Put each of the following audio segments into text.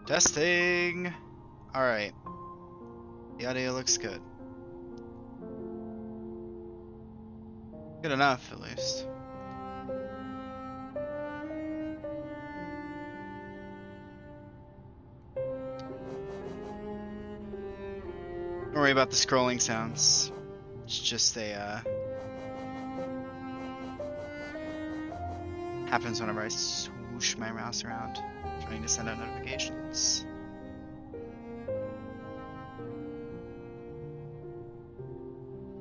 Testing! Alright. The audio looks good. Good enough, at least. Don't worry about the scrolling sounds. It's just a, happens whenever I swoosh my mouse around, trying to send out notifications.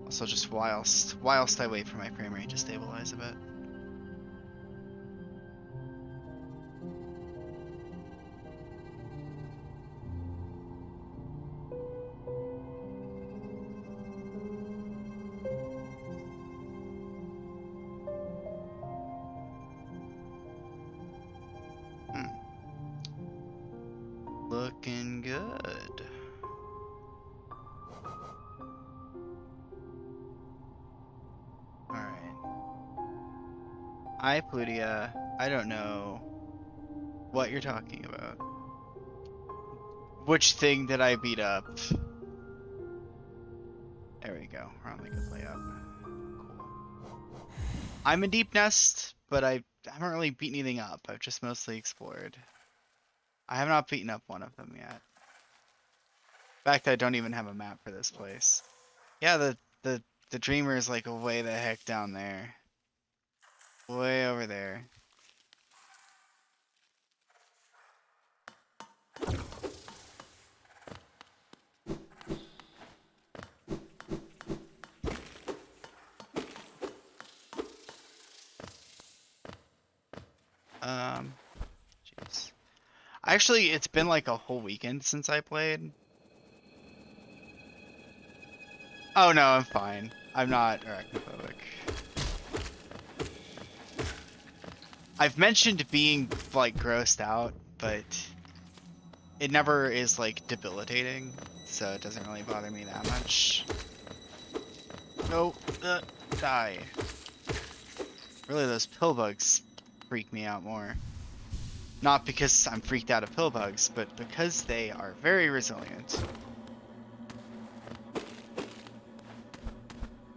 Also, just whilst I wait for my frame rate to stabilize a bit. Looking good. Alright. Hi, Plutia. I don't know what you're talking about. Which thing did I beat up? There we go. We're on like a play up. Cool. I'm in Deep Nest, but I haven't really beat anything up. I've just mostly explored. I have not beaten up one of them yet. In fact, I don't even have a map for this place. Yeah, the Dreamer is like way the heck down there. Way over there. Jeez. Actually, it's been like a whole weekend since I played. Oh no, I'm fine. I'm not arachnophobic. I've mentioned being like grossed out, but it never is like debilitating, so it doesn't really bother me that much. Nope, die. Really, those pill bugs freak me out more. Not because I'm freaked out of pill bugs, but because they are very resilient.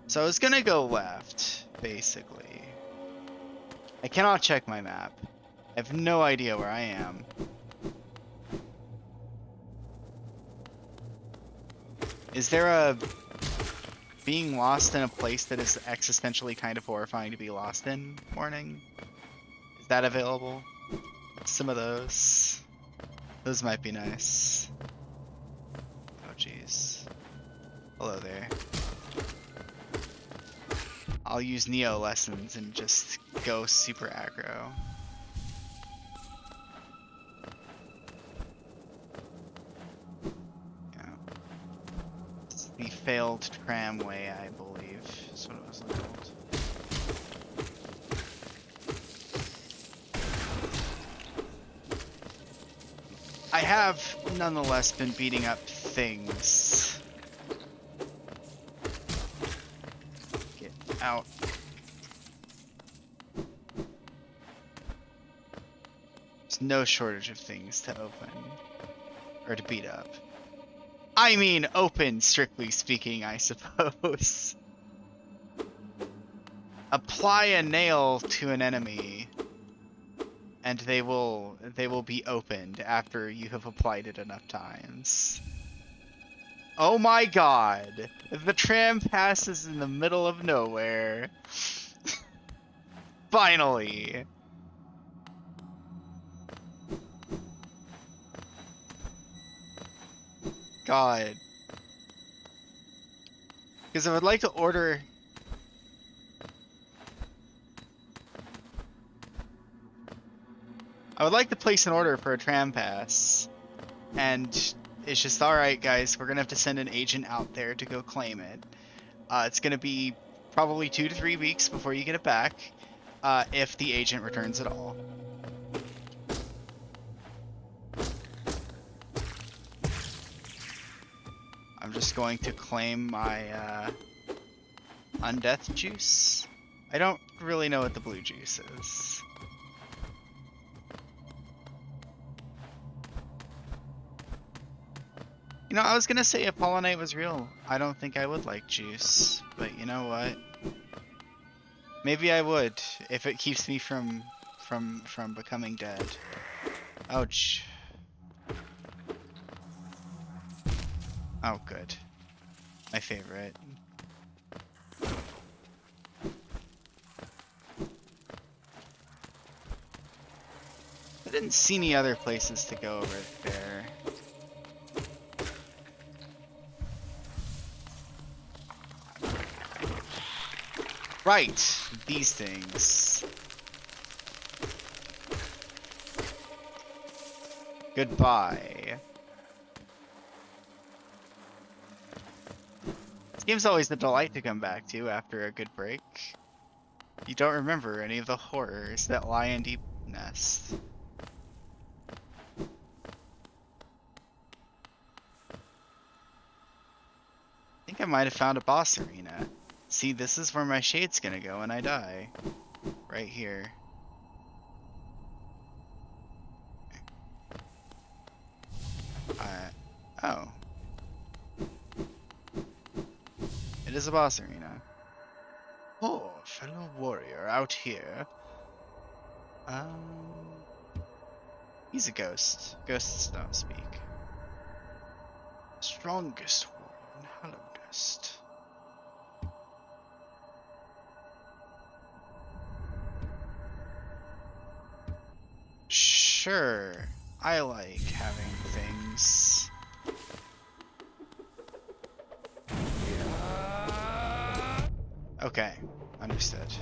So I was gonna go left, basically. I cannot check my map. I have no idea where I am. Is there a being lost in a place that is existentially kind of horrifying to be lost in warning? Is that available? Some of those. Those might be nice. Oh jeez. Hello there. I'll use Neo lessons and just go super aggro. Yeah. It's the failed tramway, I believe, is what it was labeled. I have nonetheless been beating up things. Get out. There's no shortage of things to open or to beat up. I mean, open, strictly speaking, I suppose. Apply a nail to an enemy, and they will be opened after you have applied it enough times. Oh my god! The tram passes in the middle of nowhere. Finally! God. Because I would like to order... I would like to place an order for a tram pass. And it's just, alright guys, we're gonna have to send an agent out there to go claim it. It's gonna be probably 2 to 3 weeks before you get it back, if the agent returns at all. I'm just going to claim my undeath juice. I don't really know what the blue juice is. You know, I was gonna say if Hollow Knight was real, I don't think I would like juice. But you know what? Maybe I would if it keeps me from becoming dead. Ouch. Oh, good. My favorite. I didn't see any other places to go over there. Right, these things. Goodbye. This game's always a delight to come back to after a good break. You don't remember any of the horrors that lie in Deep Nest. I think I might have found a boss arena. See, this is where my shade's gonna go when I die. Right here. Oh. It is a boss arena. Oh, fellow warrior out here. He's a ghost. Ghosts don't speak. Strongest warrior in Hallownest. Sure, I like having things. Okay, understood.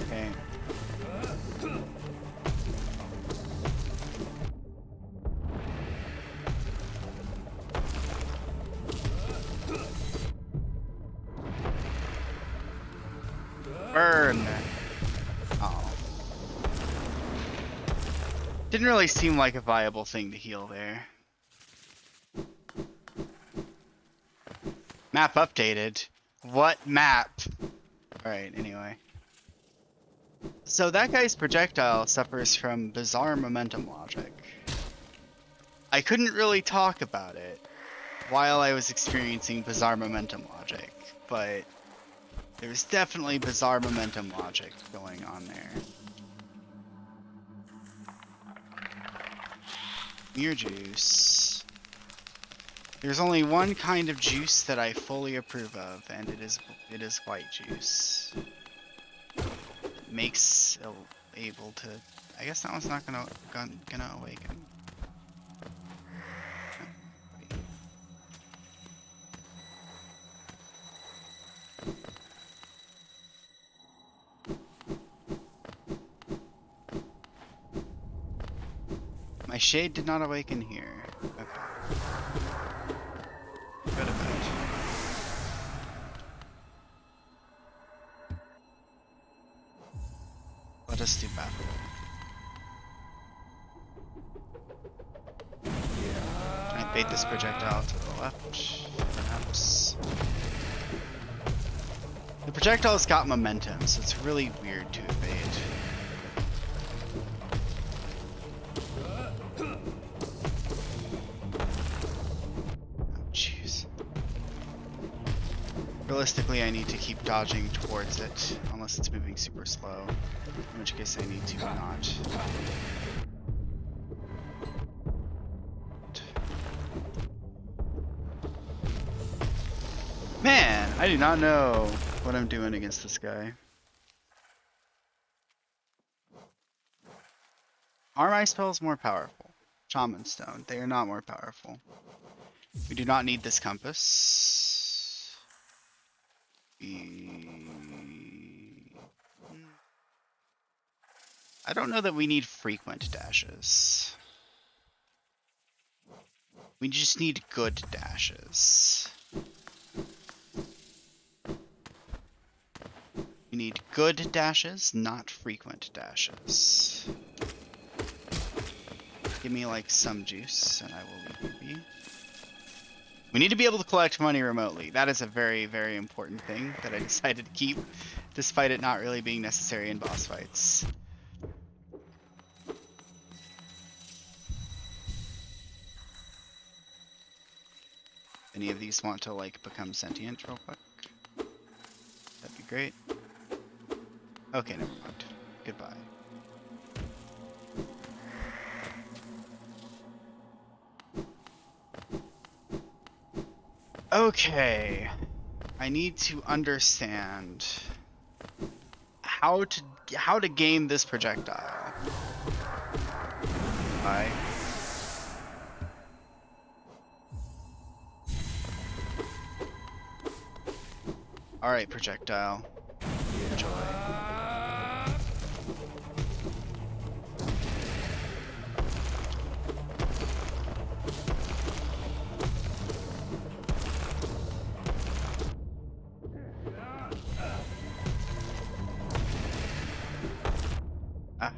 Okay. Burn! Oh. Didn't really seem like a viable thing to heal there. Map updated. What map? Alright, anyway. So that guy's projectile suffers from bizarre momentum logic. I couldn't really talk about it while I was experiencing bizarre momentum logic, but there's definitely bizarre momentum logic going on there. Mere juice. There's only one kind of juice that I fully approve of, and it is white juice. It makes able to. I guess that one's not gonna awaken. My shade did not awaken here. Okay. Good about it. Let us do battle. Can I bait this projectile to the left? Perhaps. The projectile's got momentum, so it's really weird to evade. Realistically, I need to keep dodging towards it, unless it's moving super slow, in which case I need to not. Man, I do not know what I'm doing against this guy. Are my spells more powerful? Shaman Stone, they are not more powerful. We do not need this compass. I don't know that we need frequent dashes. We just need good dashes. We need good dashes, not frequent dashes. Give me like some juice and I will leave you be. We need to be able to collect money remotely. That is a very, very important thing that I decided to keep, despite it not really being necessary in boss fights. Any of these want to like become sentient real quick? That'd be great. Okay, never mind. Goodbye. Okay. I need to understand how to game this projectile. Bye. Alright, projectile. Enjoy. Ah.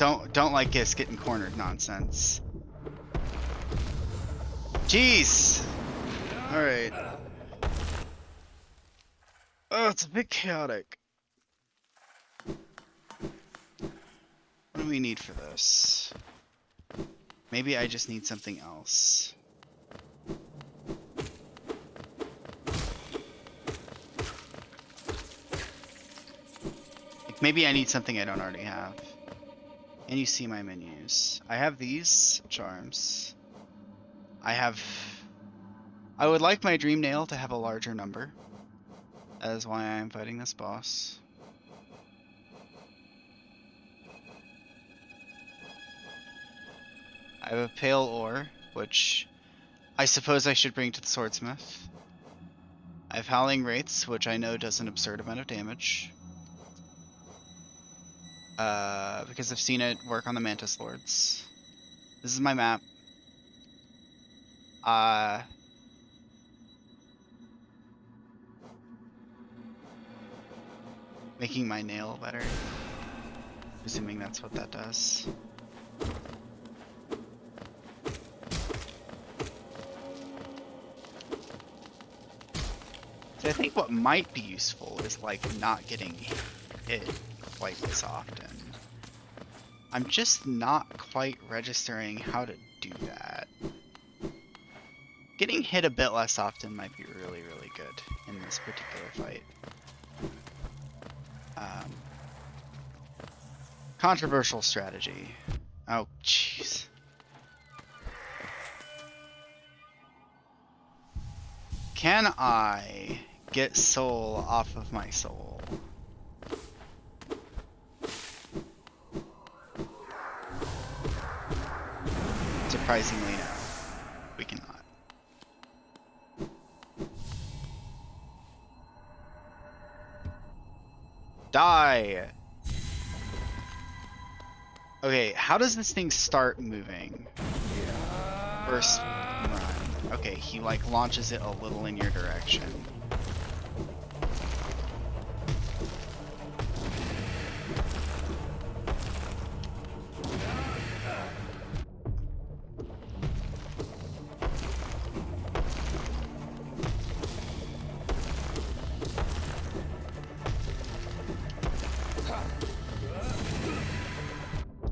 Oh, don't like this getting cornered nonsense. Jeez! Alright. Oh, it's a bit chaotic. What do we need for this? Maybe I just need something else. Like maybe I need something I don't already have. And you see my menus. I have these charms. I would like my dream nail to have a larger number. That is why I'm fighting this boss. I have a pale ore, which I suppose I should bring to the swordsmith. I have howling wraiths, which I know does an absurd amount of damage. Because I've seen it work on the Mantis Lords. This is my map. Making my nail better. Assuming that's what that does. So I think what might be useful is like not getting hit quite as often. I'm just not quite registering how to do that. Getting hit a bit less often might be really, really good in this particular fight. Controversial strategy. Oh, jeez. Can I get soul off of my soul? Surprisingly, no. We cannot. Die! Okay, how does this thing start moving? First run. Okay, he like launches it a little in your direction.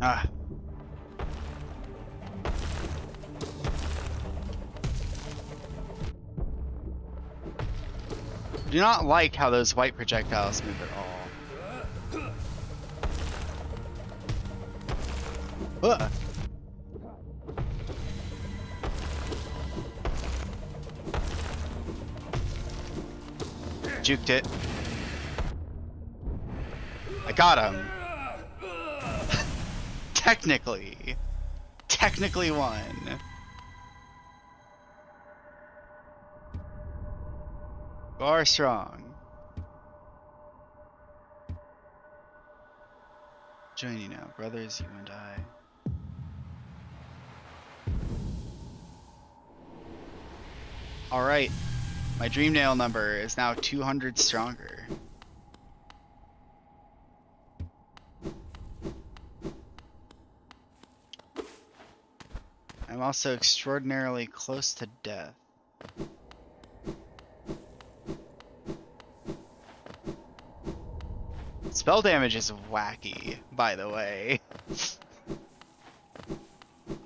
Ah. Do not like how those white projectiles move at all. Ugh. Juked it. I got him. Technically won. You are strong. Join you now, brothers, you and I. Alright, my dream nail number is now 200 stronger. I'm also extraordinarily close to death. Spell damage is wacky, by the way.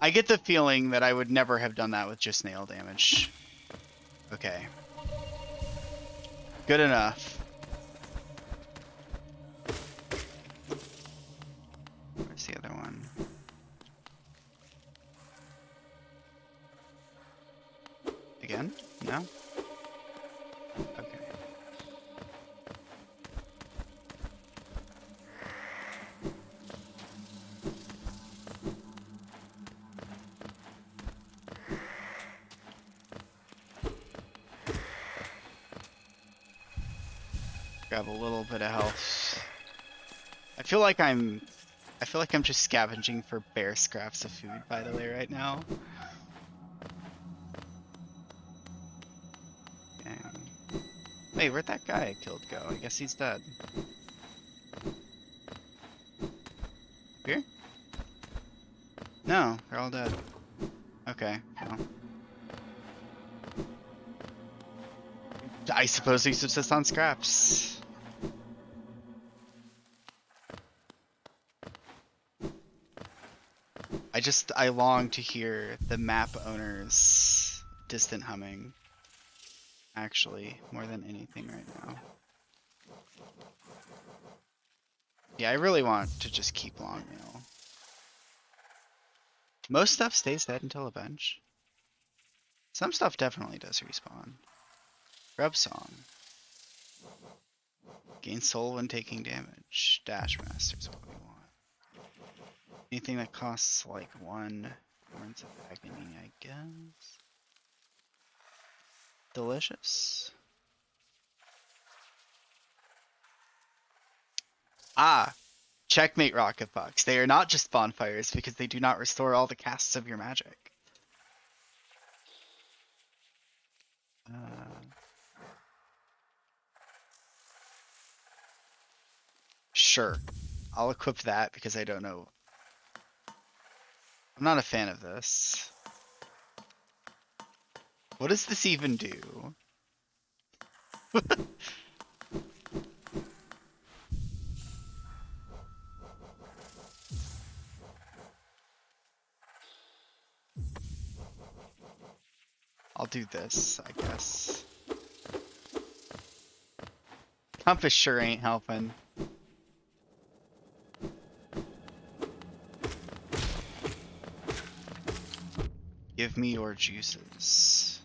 I get the feeling that I would never have done that with just nail damage. Okay. Good enough. Where's the other one? Again? No? Okay. Grab a little bit of health. I feel like I'm just scavenging for bare scraps of food, by the way, right now. Hey, where'd that guy I killed go? I guess he's dead. Here? No, they're all dead. Okay, well. I suppose we subsist on scraps. I long to hear the map owner's distant humming. Actually, more than anything right now. Yeah, I really want to just keep long nail. Most stuff stays dead until a bench. Some stuff definitely does respawn. Grub song. Gain soul when taking damage. Dash master is what we want. Anything that costs like 1 Horns of Agony, I guess. Delicious. Ah! Checkmate rocket bucks. They are not just bonfires because they do not restore all the casts of your magic. Sure. I'll equip that because I don't know. I'm not a fan of this. What does this even do? I'll do this, I guess. Compass sure ain't helping. Give me your juices.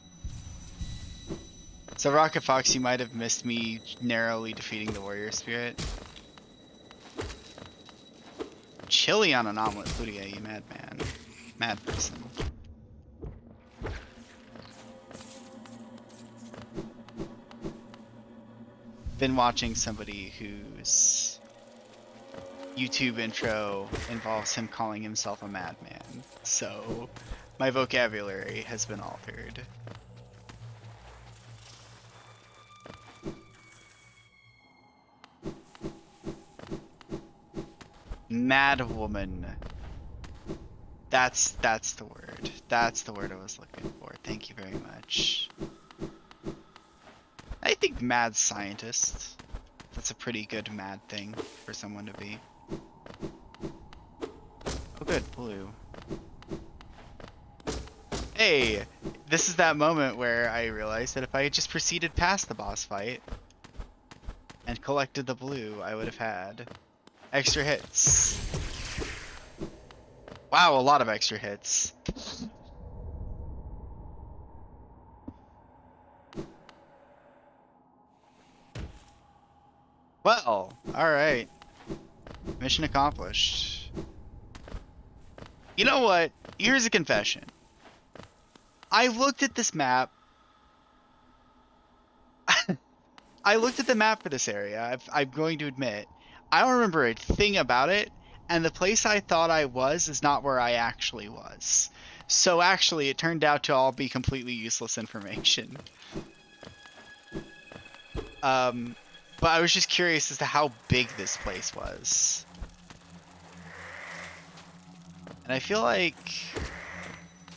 So Rocket Fox, you might have missed me narrowly defeating the Warrior Spirit. Chili on an omelet, Plutia, you madman. Mad person. Been watching somebody whose YouTube intro involves him calling himself a madman, so my vocabulary has been altered. Mad woman. That's the word. That's the word I was looking for. Thank you very much. I think mad scientist. That's a pretty good mad thing for someone to be. Oh good, blue. Hey! This is that moment where I realized that if I had just proceeded past the boss fight and collected the blue, I would have had extra hits. Wow, a lot of extra hits. Well, alright. Mission accomplished. You know what? Here's a confession. I looked at this map. I looked at the map for this area. I'm going to admit. I don't remember a thing about it. And the place I thought I was is not where I actually was. So actually, it turned out to all be completely useless information. But I was just curious as to how big this place was. And I feel like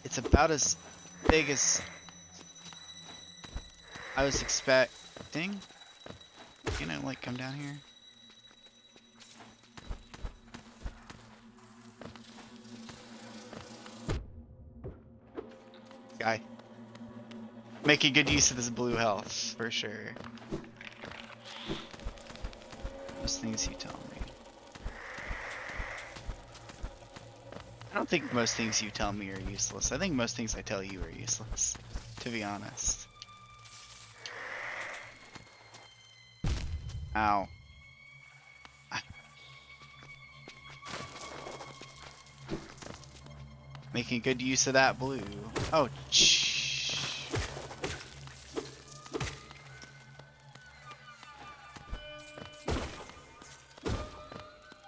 it's about as big as I was expecting. Can I, like, come down here? Guy. Making good use of this blue health, for sure. Most things you tell me. I don't think most things you tell me are useless. I think most things I tell you are useless, to be honest. Ow. Making good use of that blue. Oh,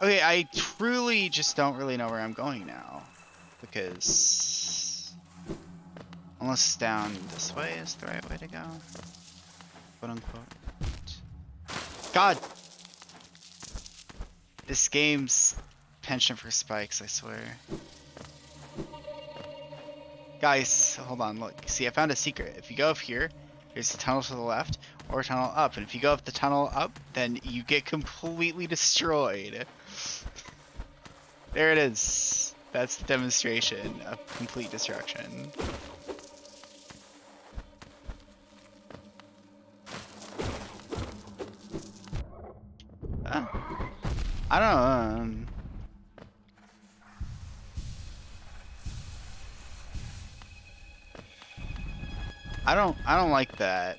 okay, I truly just don't really know where I'm going now. Because... unless down this way is the right way to go. Quote unquote. God! This game's penchant for spikes, I swear. Guys, hold on, look. See, I found a secret. If you go up here, there's a tunnel to the left, or a tunnel up. And if you go up the tunnel up, then you get completely destroyed. There it is. That's the demonstration of complete destruction. I don't know. I don't like that.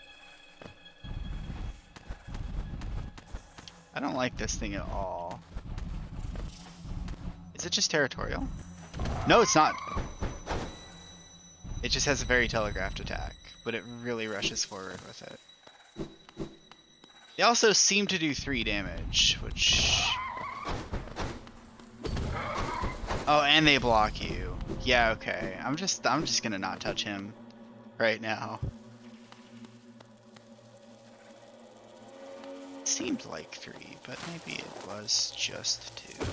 I don't like this thing at all. Is it just territorial? No, it's not. It just has a very telegraphed attack, but it really rushes forward with it. They also seem to do 3 damage, which... oh, and they block you. Yeah, okay. I'm just gonna not touch him right now. It seemed like 3, but maybe it was just 2.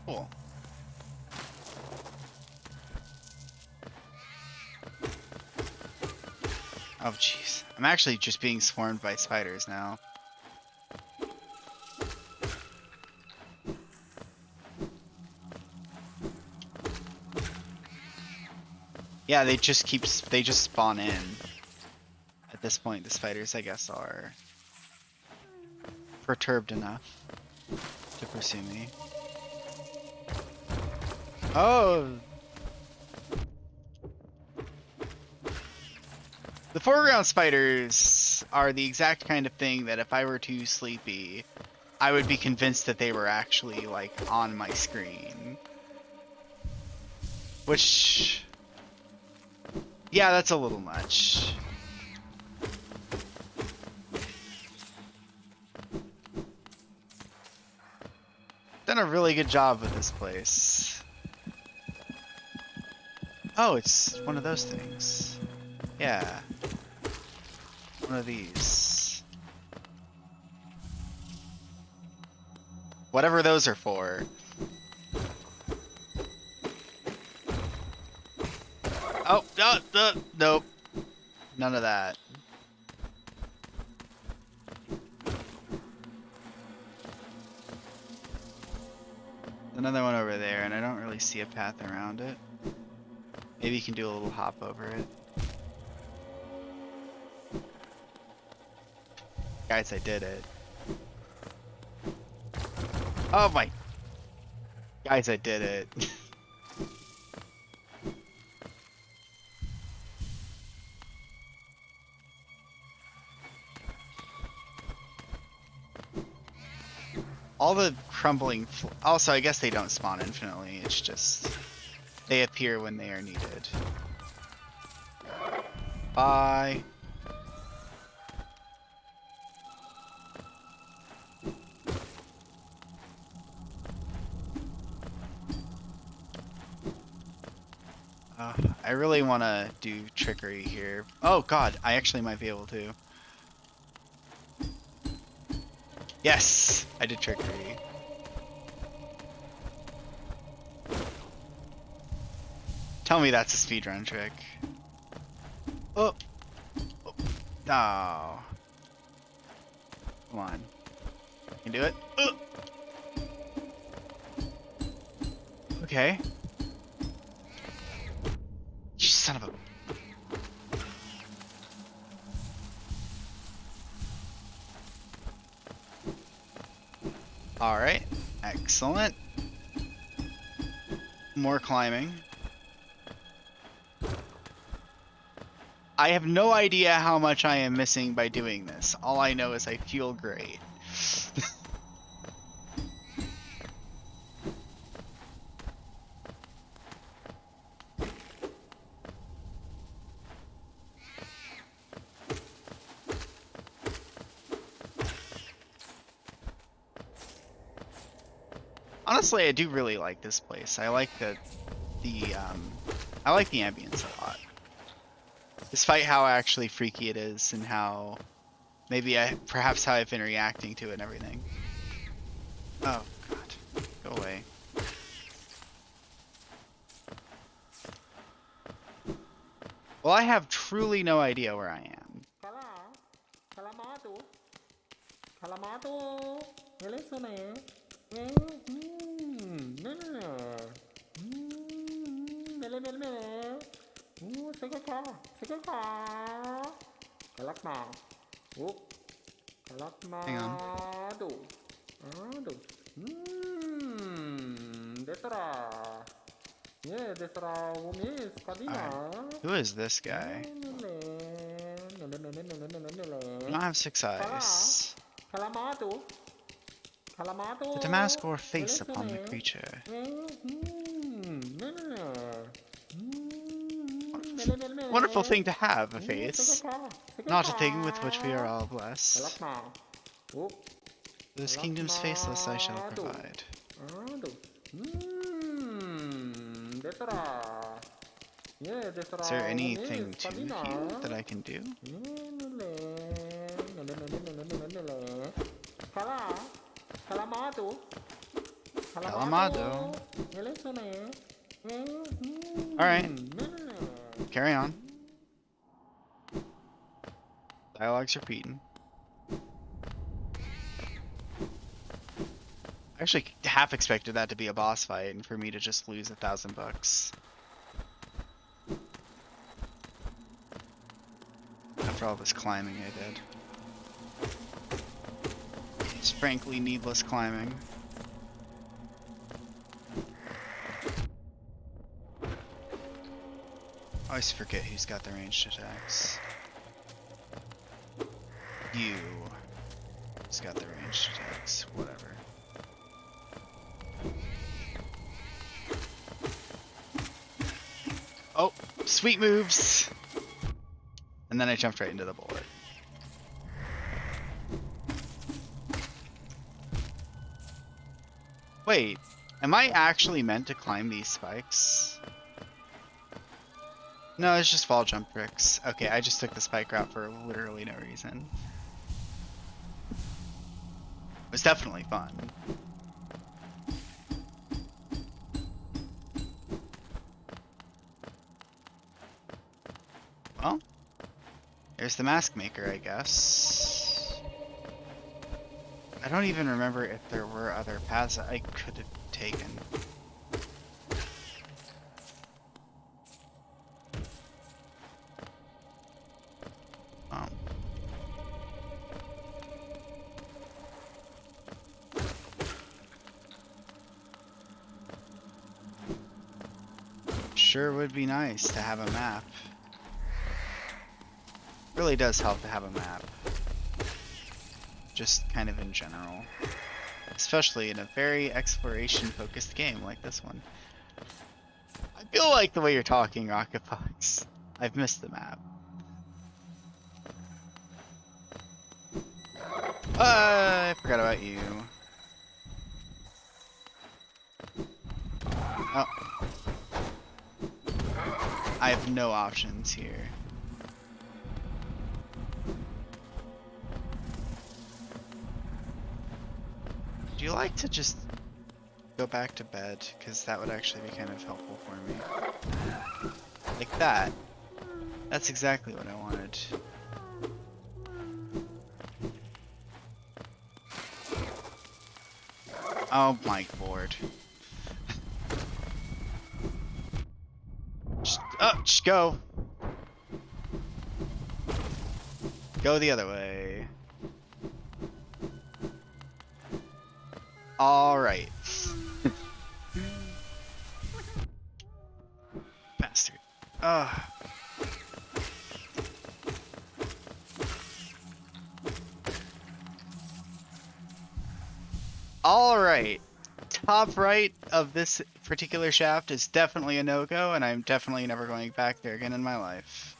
Cool. Oh jeez. I'm actually just being swarmed by spiders now. Yeah, they just spawn in. At this point, the spiders, I guess, are perturbed enough to pursue me. Oh! The foreground spiders are the exact kind of thing that if I were too sleepy, I would be convinced that they were actually, like, on my screen. Which... yeah, that's a little much. Done a really good job with this place. Oh, it's one of those things. Yeah. One of these. Whatever those are for. Oh, no, nope. None of that. Another one over there, and I don't really see a path around it. Maybe you can do a little hop over it. Guys, I did it. Oh my... guys, I did it. all the crumbling. Also, I guess they don't spawn infinitely. It's just they appear when they are needed. Bye. I really want to do trickery here. Oh god, I actually might be able to. Yes, I did trickery. Tell me that's a speedrun trick. Oh. Oh. Come on. You can do it. Okay. You son of a... Alright. Excellent. More climbing. I have no idea how much I am missing by doing this. All I know is I feel great. Honestly, I do really like this place. I like I like the ambience a lot. Despite how actually freaky it is and how perhaps how I've been reacting to it and everything. Oh god. Go away. Well, I have truly no idea where I am. Hang on. Who is this guy? I don't have 6 eyes. The damask or face upon the creature. Wonderful thing to have, a face. Not a thing with which we are all blessed. This kingdom's faceless I shall provide. Is there anything to you that I can do? Calamado. Alright. Carry on. Dialogue's repeating. I actually half expected that to be a boss fight and for me to just lose $1,000. After all this climbing I did. It's frankly needless climbing. I always forget who's got the ranged attacks. You. Who's got the ranged attacks? Whatever. Oh, sweet moves! And then I jumped right into the bullet. Wait, am I actually meant to climb these spikes? No, it's just fall jump tricks. Okay, I just took the spike route for literally no reason. It was definitely fun. Well, there's the mask maker, I guess. I don't even remember if there were other paths that I could have taken. Sure would be nice to have a map. Really does help to have a map. Just kind of in general. Especially in a very exploration-focused game like this one. I feel like the way you're talking, Rocket Fox. I've missed the map. I forgot about you. Oh. I have no options here. Would you like to just go back to bed? Because that would actually be kind of helpful for me. Like that. That's exactly what I wanted. Oh my lord. Just go. Go the other way. Alright. Bastard. Ugh. Alright. Top right of this particular shaft is definitely a no-go, and I'm definitely never going back there again in my life.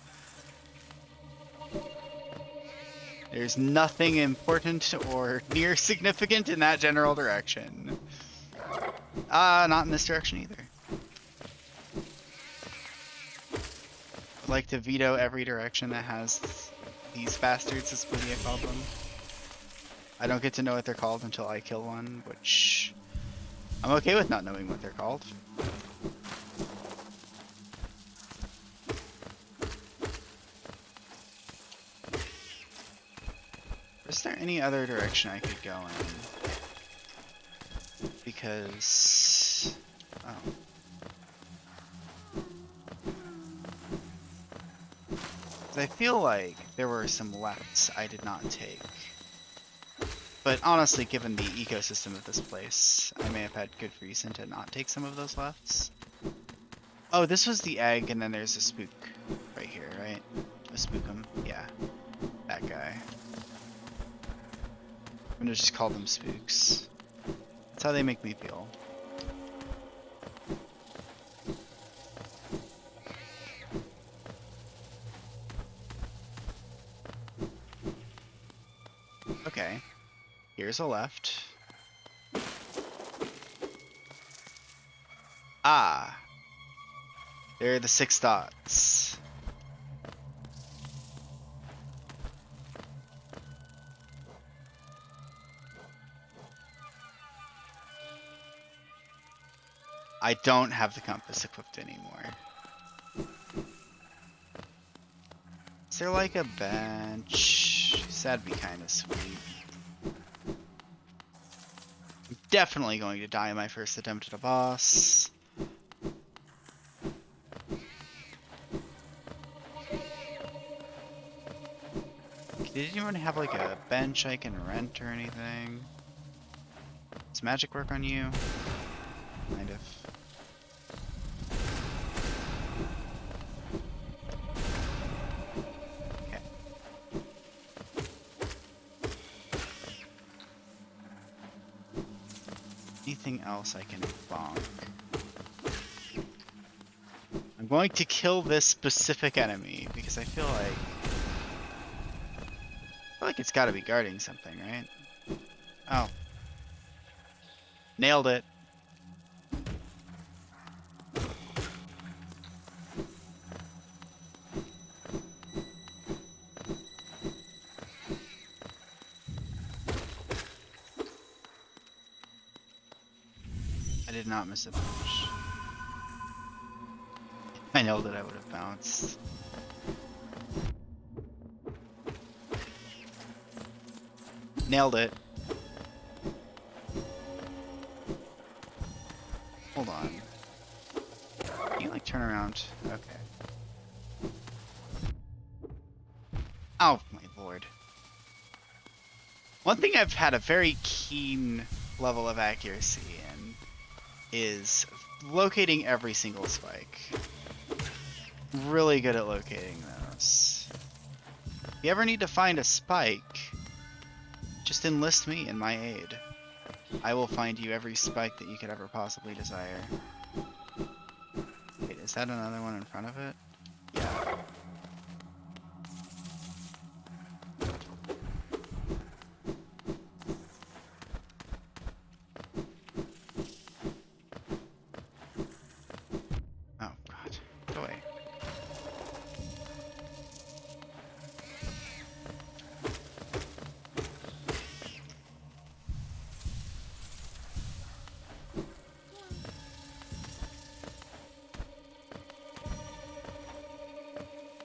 There's nothing important or near significant in that general direction. Not in this direction either. I'd like to veto every direction that has these bastards, as Lydia called them. I don't get to know what they're called until I kill one, which I'm okay with not knowing what they're called. Is there any other direction I could go in? Because... oh. I feel like there were some lefts I did not take. But honestly, given the ecosystem of this place, I may have had good reason to not take some of those lefts. Oh, this was the egg, and then there's a spook right here, right? A spookum, yeah. That guy. I'm gonna just call them spooks. That's how they make me feel. Okay. Here's a left. Ah. There are the 6 dots. I don't have the compass equipped anymore. Is there like a bench? That'd be kind of sweet. I'm definitely going to die in my first attempt at a boss. Did anyone have like a bench I can rent or anything? Does magic work on you? Kind of. Okay. Anything else I can bonk? I'm going to kill this specific enemy because I feel like it's got to be guarding something, right? Oh. Nailed it. I did not miss a bunch. I nailed it, I would have bounced. Nailed it. Hold on. Can you like turn around? Okay. Oh my lord. One thing I've had a very keen level of accuracy in is locating every single spike. Really good at locating those. If you ever need to find a spike, just enlist me in my aid. I will find you every spike that you could ever possibly desire. Wait, is that another one in front of it? Yeah. Oh, God. Go away.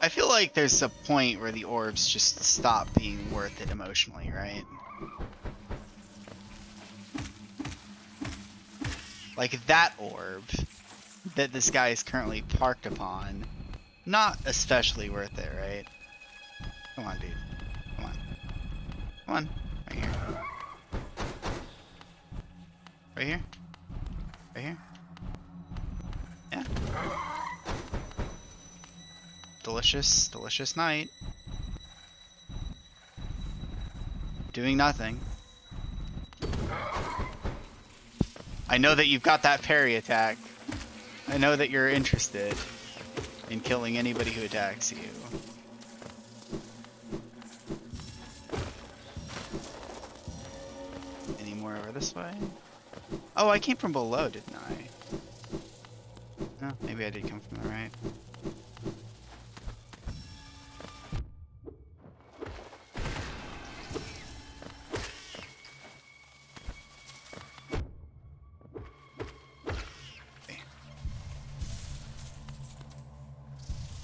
I feel like there's a point where the orbs just stop being worth it emotionally, right? Like that orb that this guy is currently parked upon, not especially worth it, right? Come on, dude. Come on. Come on. Right here. Right here. Right here. Yeah. Delicious, delicious night. Doing nothing. I know that you've got that parry attack. I know that you're interested in killing anybody who attacks you. Any more over this way? Oh, I came from below, didn't I? No, maybe I did come from the right.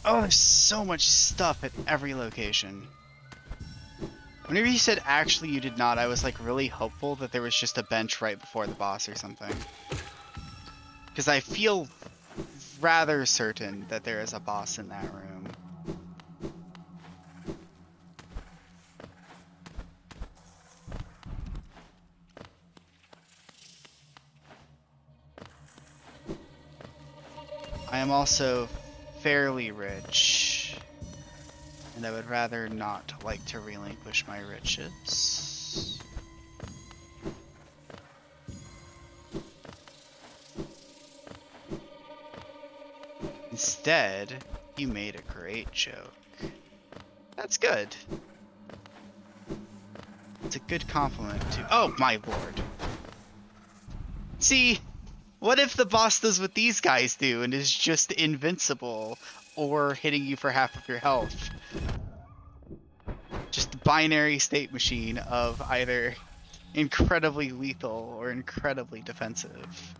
Oh, there's so much stuff at every location. Whenever you said actually you did not, I was like really hopeful that there was just a bench right before the boss or something. Because I feel rather certain that there is a boss in that room. I am also fairly rich, and I would rather not like to relinquish my riches. Instead, you made a great joke. That's good. It's a good compliment to— oh my lord. See, what if the boss does what these guys do and is just invincible or hitting you for half of your health? Just a binary state machine of either incredibly lethal or incredibly defensive.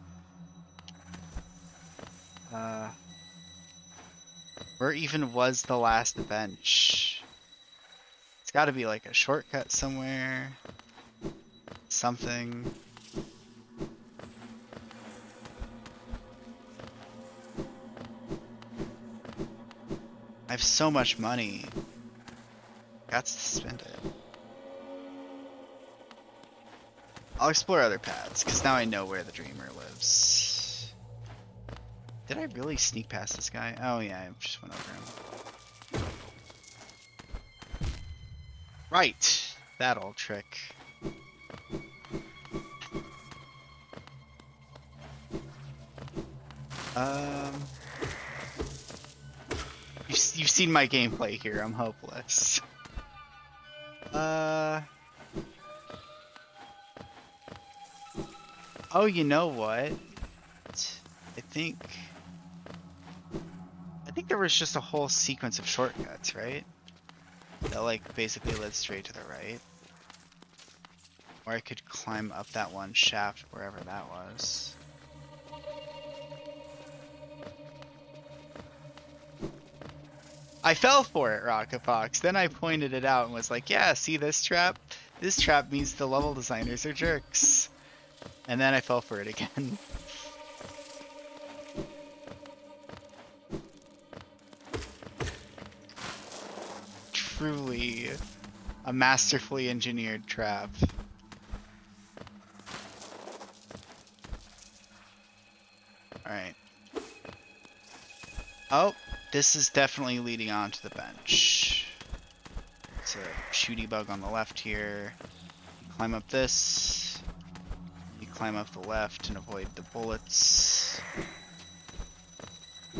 Where even was the last bench? It's got to be like a shortcut somewhere. Something. I have so much money. Got to spend it. I'll explore other paths, because now I know where the dreamer lives. Did I really sneak past this guy? Oh yeah, I just went over him. Right! That old trick. You've seen my gameplay here, I'm hopeless. Oh, you know what? I think there was just a whole sequence of shortcuts, right? That like basically led straight to the right. Or I could climb up that one shaft wherever that was. I fell for it, Rocket Fox. Then I pointed it out and was like, yeah, see this trap? This trap means the level designers are jerks. And then I fell for it again. Truly a masterfully engineered trap. Alright. Oh, this is definitely leading on to the bench. It's a shooty bug on the left here. Climb up this. climb up the left and avoid the bullets.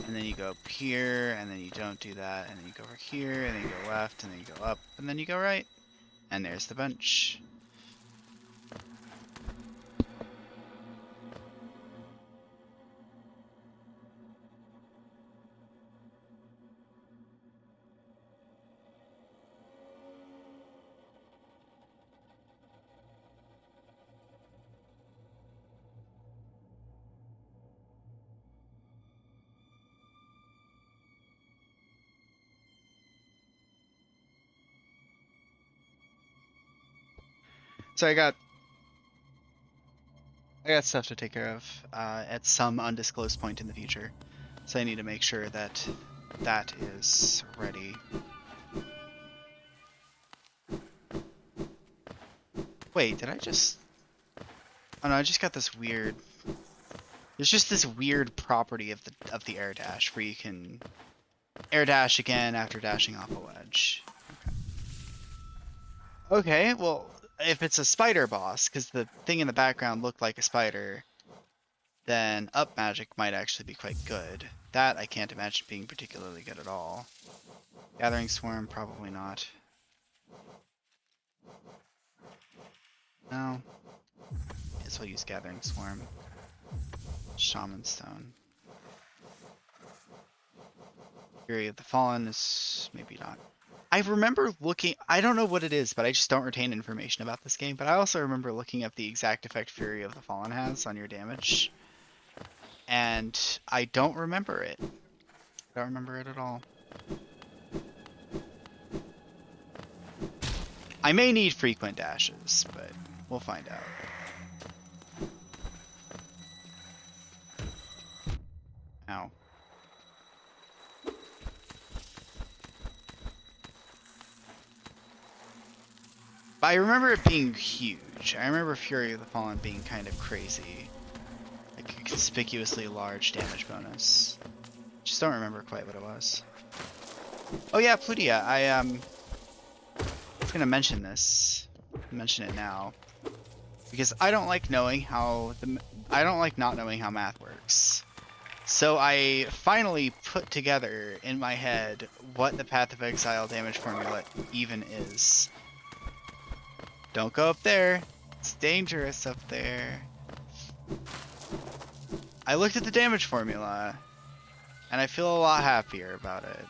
And then you go up here, and then you don't do that, and then you go over here, and then you go left, and then you go up, and then you go right. And there's the bench. So I got stuff to take care of at some undisclosed point in the future. So I need to make sure that that is ready. Wait, did I just... Oh no, I just got this weird... There's just this weird property of the air dash where you can air dash again after dashing off a ledge. Okay, well, if it's a spider boss, because the thing in the background looked like a spider, then up magic might actually be quite good. That I can't imagine being particularly good at all. Gathering Swarm, probably not. No. Guess I'll use Gathering Swarm. Shaman Stone. Fury of the Fallen is maybe not. I remember looking, I don't know what it is, but I just don't retain information about this game, but I also remember looking up the exact effect Fury of the Fallen has on your damage. And I don't remember it. I don't remember it at all. I may need frequent dashes, but we'll find out. Ow. But I remember it being huge. I remember Fury of the Fallen being kind of crazy. Like a conspicuously large damage bonus. Just don't remember quite what it was. Oh yeah, Plutia. I was gonna mention this. Mention it now. Because I don't like knowing how I don't like not knowing how math works. So I finally put together in my head what the Path of Exile damage formula even is. Don't go up there. It's dangerous up there. I looked at the damage formula, and I feel a lot happier about it.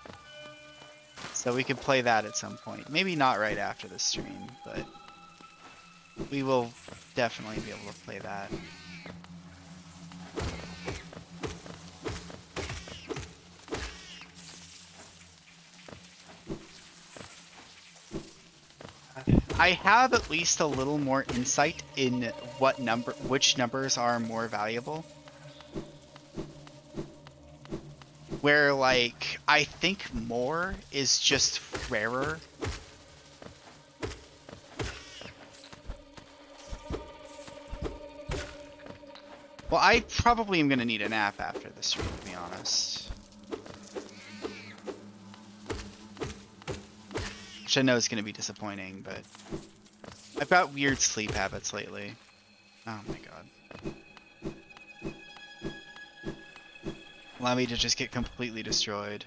So we can play that at some point. Maybe not right after the stream, but we will definitely be able to play that. I have at least a little more insight in which numbers are more valuable. Where, like, I think more is just rarer. Well, I probably am going to need a nap after this stream, to be honest. Which I know is going to be disappointing, but I've got weird sleep habits lately. Oh my god. Allow me to just get completely destroyed.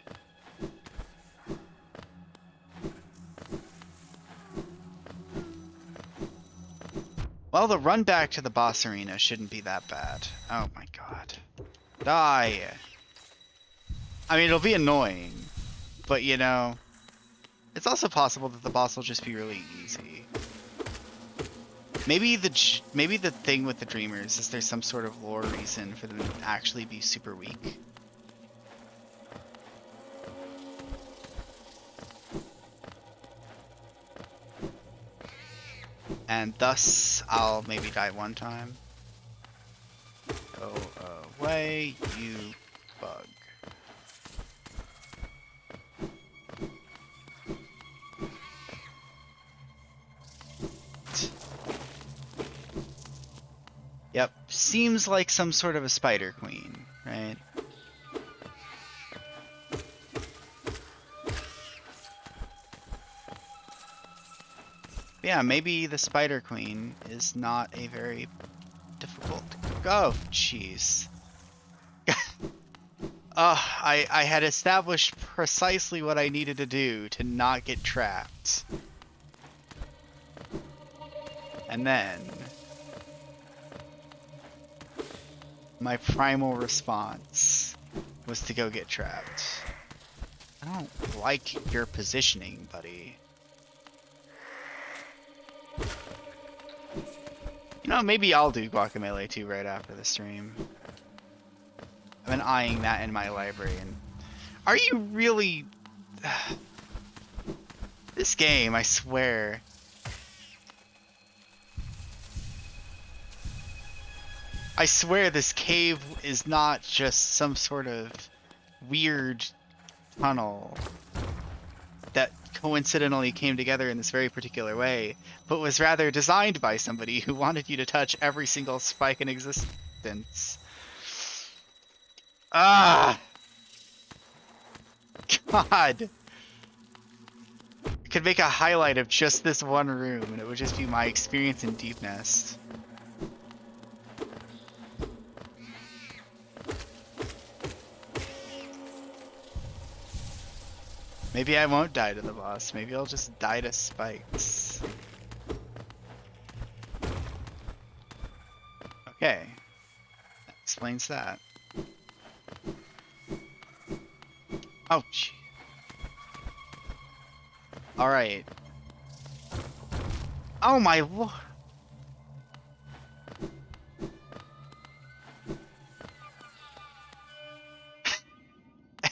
Well, the run back to the boss arena shouldn't be that bad. Oh my god. Die! I mean, it'll be annoying, but you know, it's also possible that the boss will just be really easy. Maybe the thing with the Dreamers is there's some sort of lore reason for them to actually be super weak. And thus, I'll maybe die one time. Go away, you bug. Yep, seems like some sort of a spider queen, right? Yeah, maybe the Spider Queen is not a very difficult Oh, jeez. I had established precisely what I needed to do to not get trapped. And then my primal response was to go get trapped. I don't like your positioning, buddy. You know, maybe I'll do Guacamelee 2 right after the stream. I've been eyeing that in my library, and are you really... This game, I swear. I swear this cave is not just some sort of weird tunnel that coincidentally came together in this very particular way, but was rather designed by somebody who wanted you to touch every single spike in existence. Ah! God! I could make a highlight of just this one room, and it would just be my experience in Deep Nest. Maybe I won't die to the boss. Maybe I'll just die to spikes. Okay. That explains that. Oh, gee. Alright. Oh my lord.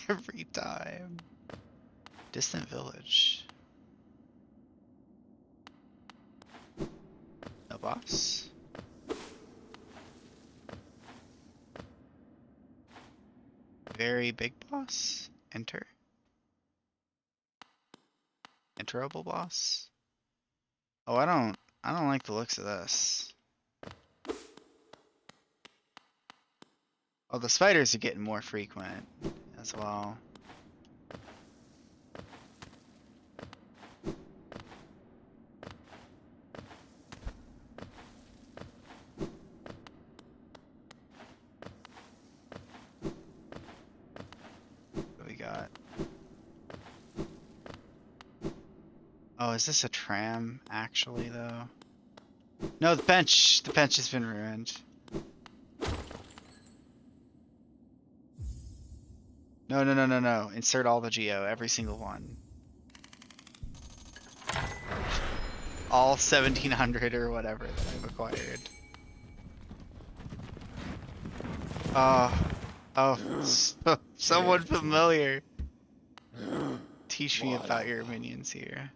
Every time. Distant village. No boss? Very big boss? Enter? Enterable boss? Oh, I don't like the looks of this. Oh, the spiders are getting more frequent as well. What we got? Oh, is this a tram actually though? No, the bench has been ruined. No. Insert all the geo, every single one. All 1700 or whatever that I've acquired. Someone familiar. Teach me about your minions here.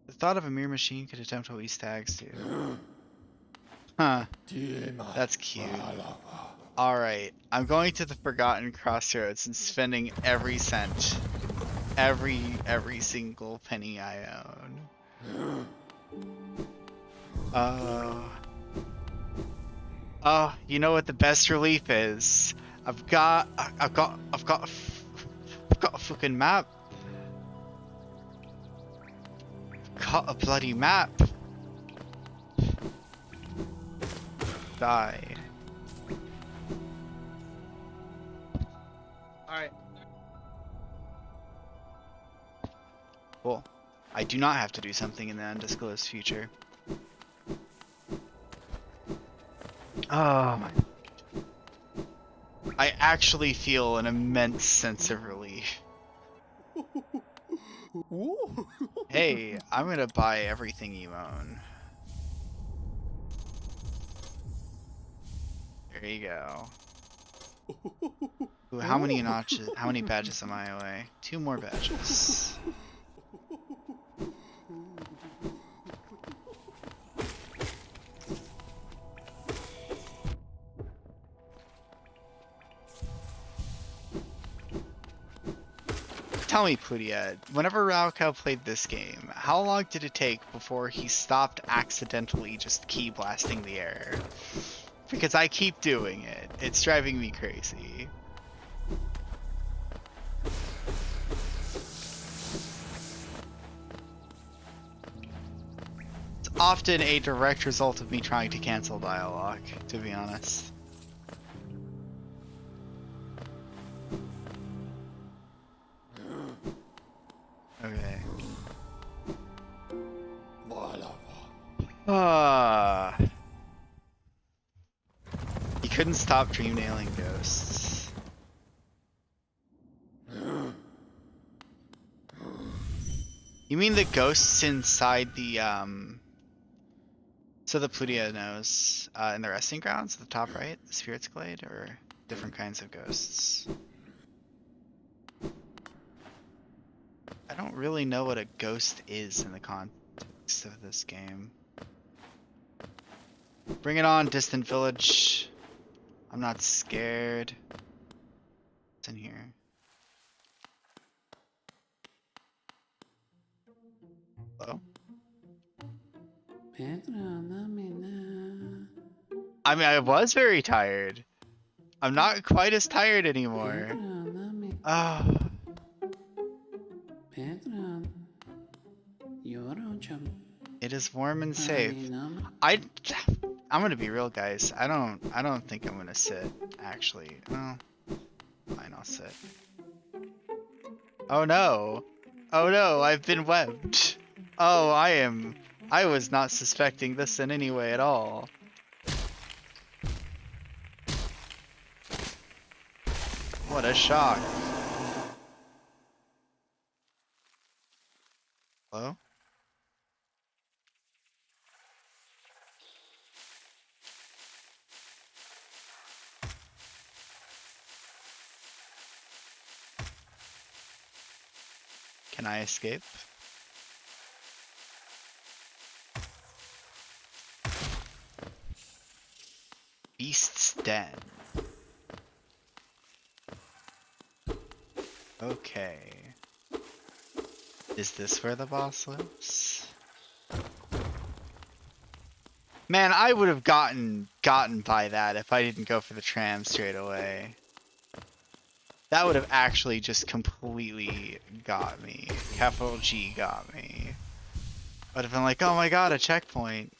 The thought of a mere machine could attempt what we stags do. Huh. That's cute. Alright, I'm going to the Forgotten Crossroads and spending every cent. Every single penny I own. Oh, you know what the best relief is? I've got a fucking map. Got a bloody map. Die. Alright. Cool. I do not have to do something in the undisclosed future. Oh my. I actually feel an immense sense of relief. Hey, I'm gonna buy everything you own. There you go. Ooh, how many notches? How many badges am I away? 2 more badges. Tell me, Pudiad, whenever Raukau played this game, how long did it take before he stopped accidentally just key blasting the air? Because I keep doing it. It's driving me crazy. It's often a direct result of me trying to cancel dialogue, to be honest. Okay. He couldn't stop dream nailing ghosts. You mean the ghosts inside the so the Plutia knows in the resting grounds at the top right, the Spirit's Glade, or different kinds of ghosts? I don't really know what a ghost is in the context of this game. Bring it on, Distant Village. I'm not scared. What's in here? Hello? I mean, I was very tired. I'm not quite as tired anymore. Ah. It is warm and safe. I'm gonna be real, guys. I don't think I'm gonna sit. Actually, well, fine, I'll sit. Oh no! Oh no! I've been webbed. Oh, I was not suspecting this in any way at all. What a shock. Hello? Can I escape? Beast's Den. Okay. Is this where the boss lives? Man, I would have gotten by that if I didn't go for the tram straight away. That would have actually just completely got me. Capital G got me. I'd have been like, oh my god, a checkpoint.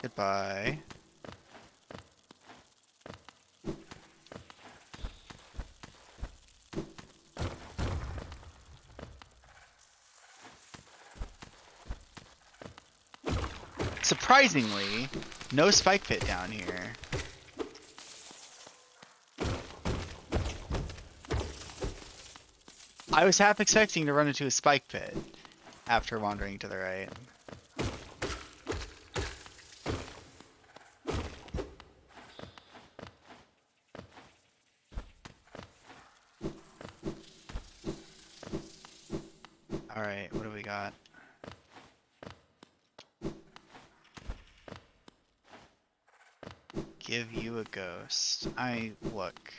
Goodbye. Surprisingly, no spike pit down here. I was half expecting to run into a spike pit after wandering to the right. Alright, what do we got? Give you a ghost. Look.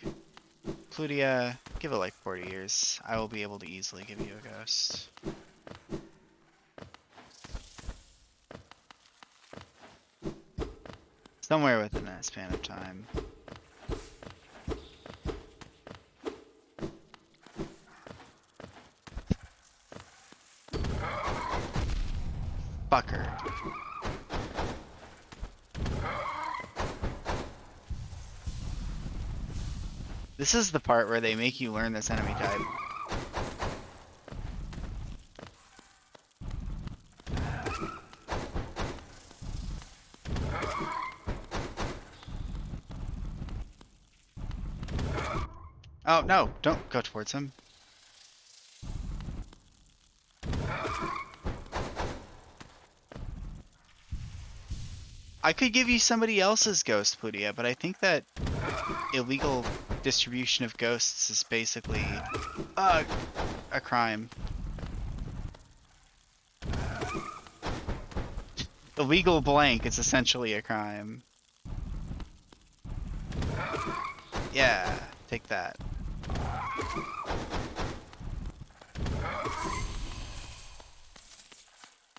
Plutia, give it like 40 years. I will be able to easily give you a ghost. Somewhere within that span of time. Fucker. This is the part where they make you learn this enemy type. Oh, no, don't go towards him. I could give you somebody else's ghost, Plutia, but I think that illegal distribution of ghosts is basically a crime. Illegal blank is essentially a crime. Yeah, take that.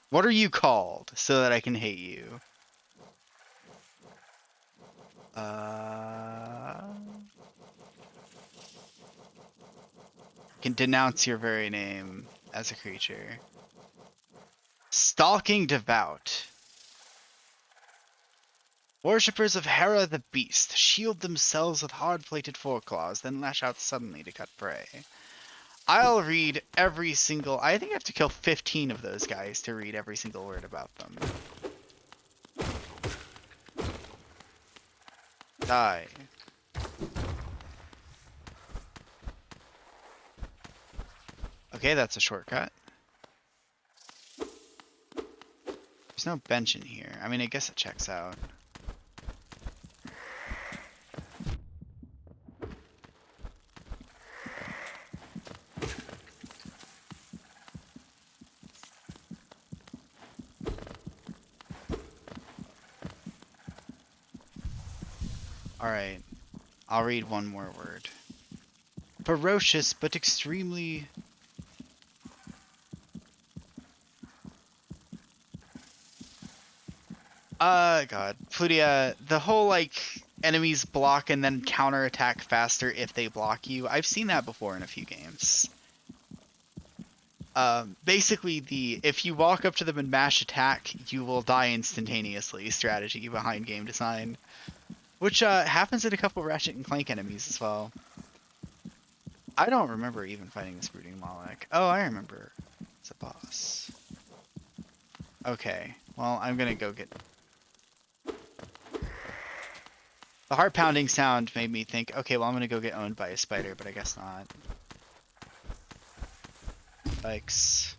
What are you called so that I can hate you? can denounce your very name as a creature. Stalking Devout. Worshippers of Hera the Beast shield themselves with hard-plated foreclaws, then lash out suddenly to cut prey. I'll read every single... I think I have to kill 15 of those guys to read every single word about them. Die. Okay, that's a shortcut. There's no bench in here. I mean, I guess it checks out. Alright, I'll read one more word. Ferocious, but extremely... God. Plutia, the whole, like, enemies block and then counterattack faster if they block you. I've seen that before in a few games. Basically, if you walk up to them and mash attack, you will die instantaneously strategy behind game design. Which happens in a couple Ratchet and Clank enemies as well. I don't remember even fighting this Brooding Moloch. Oh, I remember. It's a boss. Okay, well, I'm gonna go get... The heart pounding sound made me think, okay, well, I'm gonna go get owned by a spider, but I guess not. Spikes.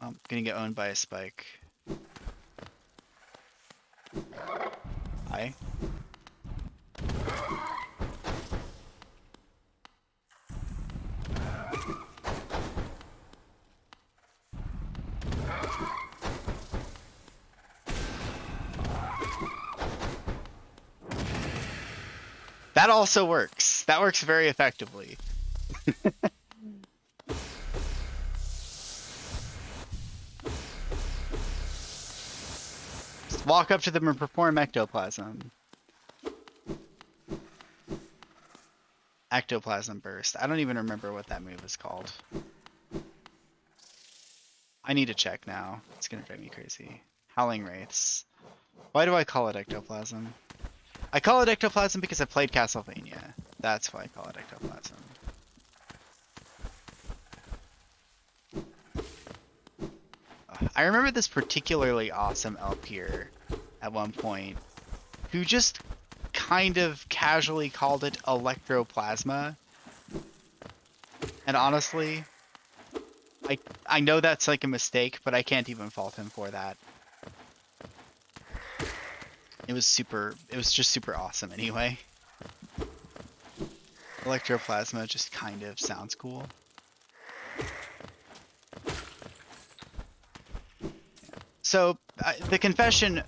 Oh, I'm gonna get owned by a spike. Hi. That also works. That works very effectively. Just walk up to them and perform ectoplasm. Ectoplasm burst. I don't even remember what that move is called. I need to check now. It's gonna drive me crazy. Howling Wraiths. Why do I call it ectoplasm? I call it ectoplasm because I played Castlevania. That's why I call it ectoplasm. I remember this particularly awesome elf here at one point who just kind of casually called it electroplasma. And honestly, I know that's like a mistake, but I can't even fault him for that. It was just super awesome anyway. Electroplasma just kind of sounds cool. So, the confession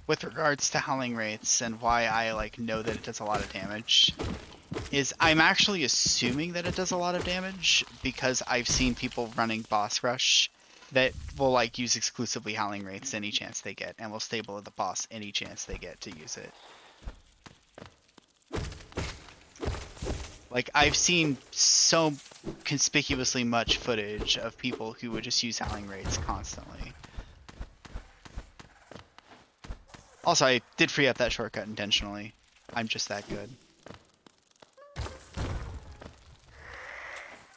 with regards to Howling Wraiths and why I like know that it does a lot of damage is I'm actually assuming that it does a lot of damage because I've seen people running boss rush that will like use exclusively Howling Wraiths any chance they get and will stable the boss any chance they get to use it. Like I've seen so conspicuously much footage of people who would just use Howling Wraiths constantly. Also, I did free up that shortcut intentionally. I'm just that good.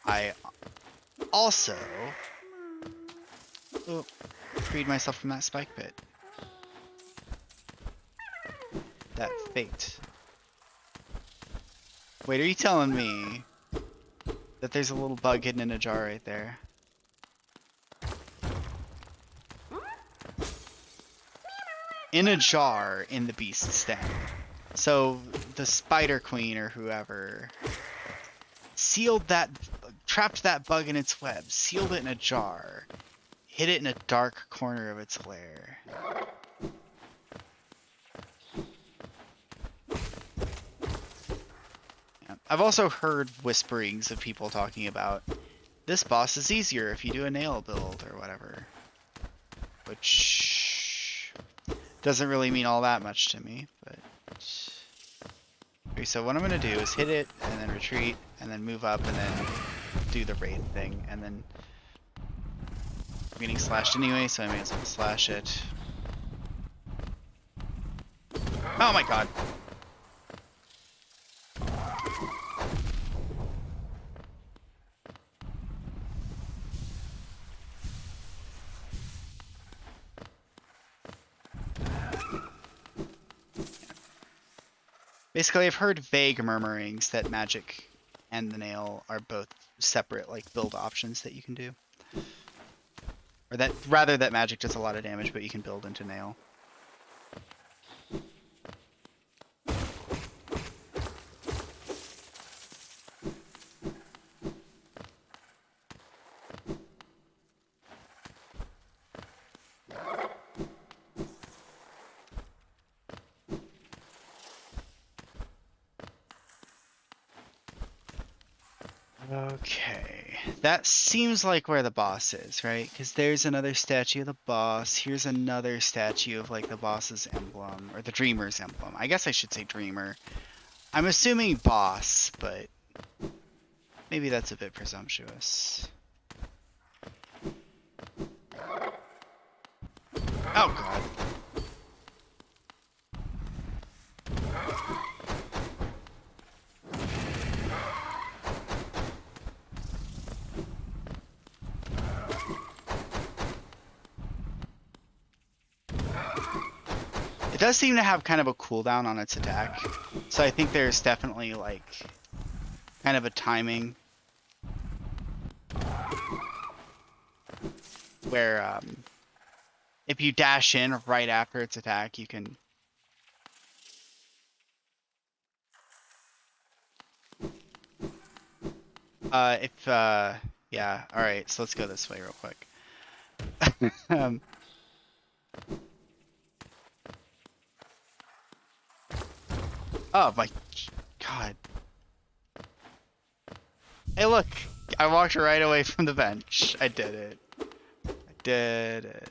I also freed myself from that spike pit. That fate. Wait, are you telling me that there's a little bug hidden in a jar right there? In a jar in the beast's den. So the Spider Queen or whoever trapped that bug in its web, sealed it in a jar, hid it in a dark corner of its lair. Yeah. I've also heard whisperings of people talking about this boss is easier if you do a nail build or whatever. Which doesn't really mean all that much to me, but... Okay, so what I'm going to do is hit it, and then retreat, and then move up, and then do the raid thing, and then I'm getting slashed anyway, so I may as well slash it. Oh my god. Basically, I've heard vague murmurings that magic and the nail are both separate, like, build options that you can do. Or that, rather, that magic does a lot of damage, but you can build into nail. Okay, that seems like where the boss is, right? Because there's another statue of the boss. Here's another statue of like the boss's emblem, or the dreamer's emblem. I guess I should say dreamer. I'm assuming boss, but maybe that's a bit presumptuous. Oh god. It does seem to have kind of a cooldown on its attack, so I think there's definitely like kind of a timing where if you dash in right after its attack, you can yeah, alright, so let's go this way real quick. Oh my god. Hey look, I walked right away from the bench. I did it. I did it.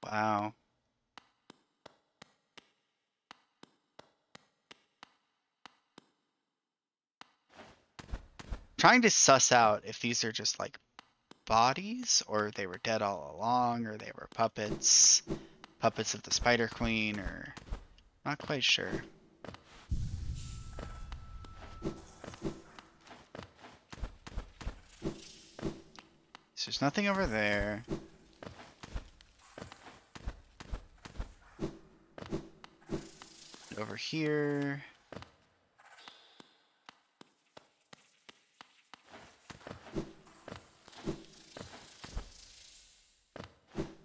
Wow. Trying to suss out if these are just like bodies, or they were dead all along, or they were puppets. Puppets of the Spider Queen, or not quite sure. So there's nothing over there. Over here.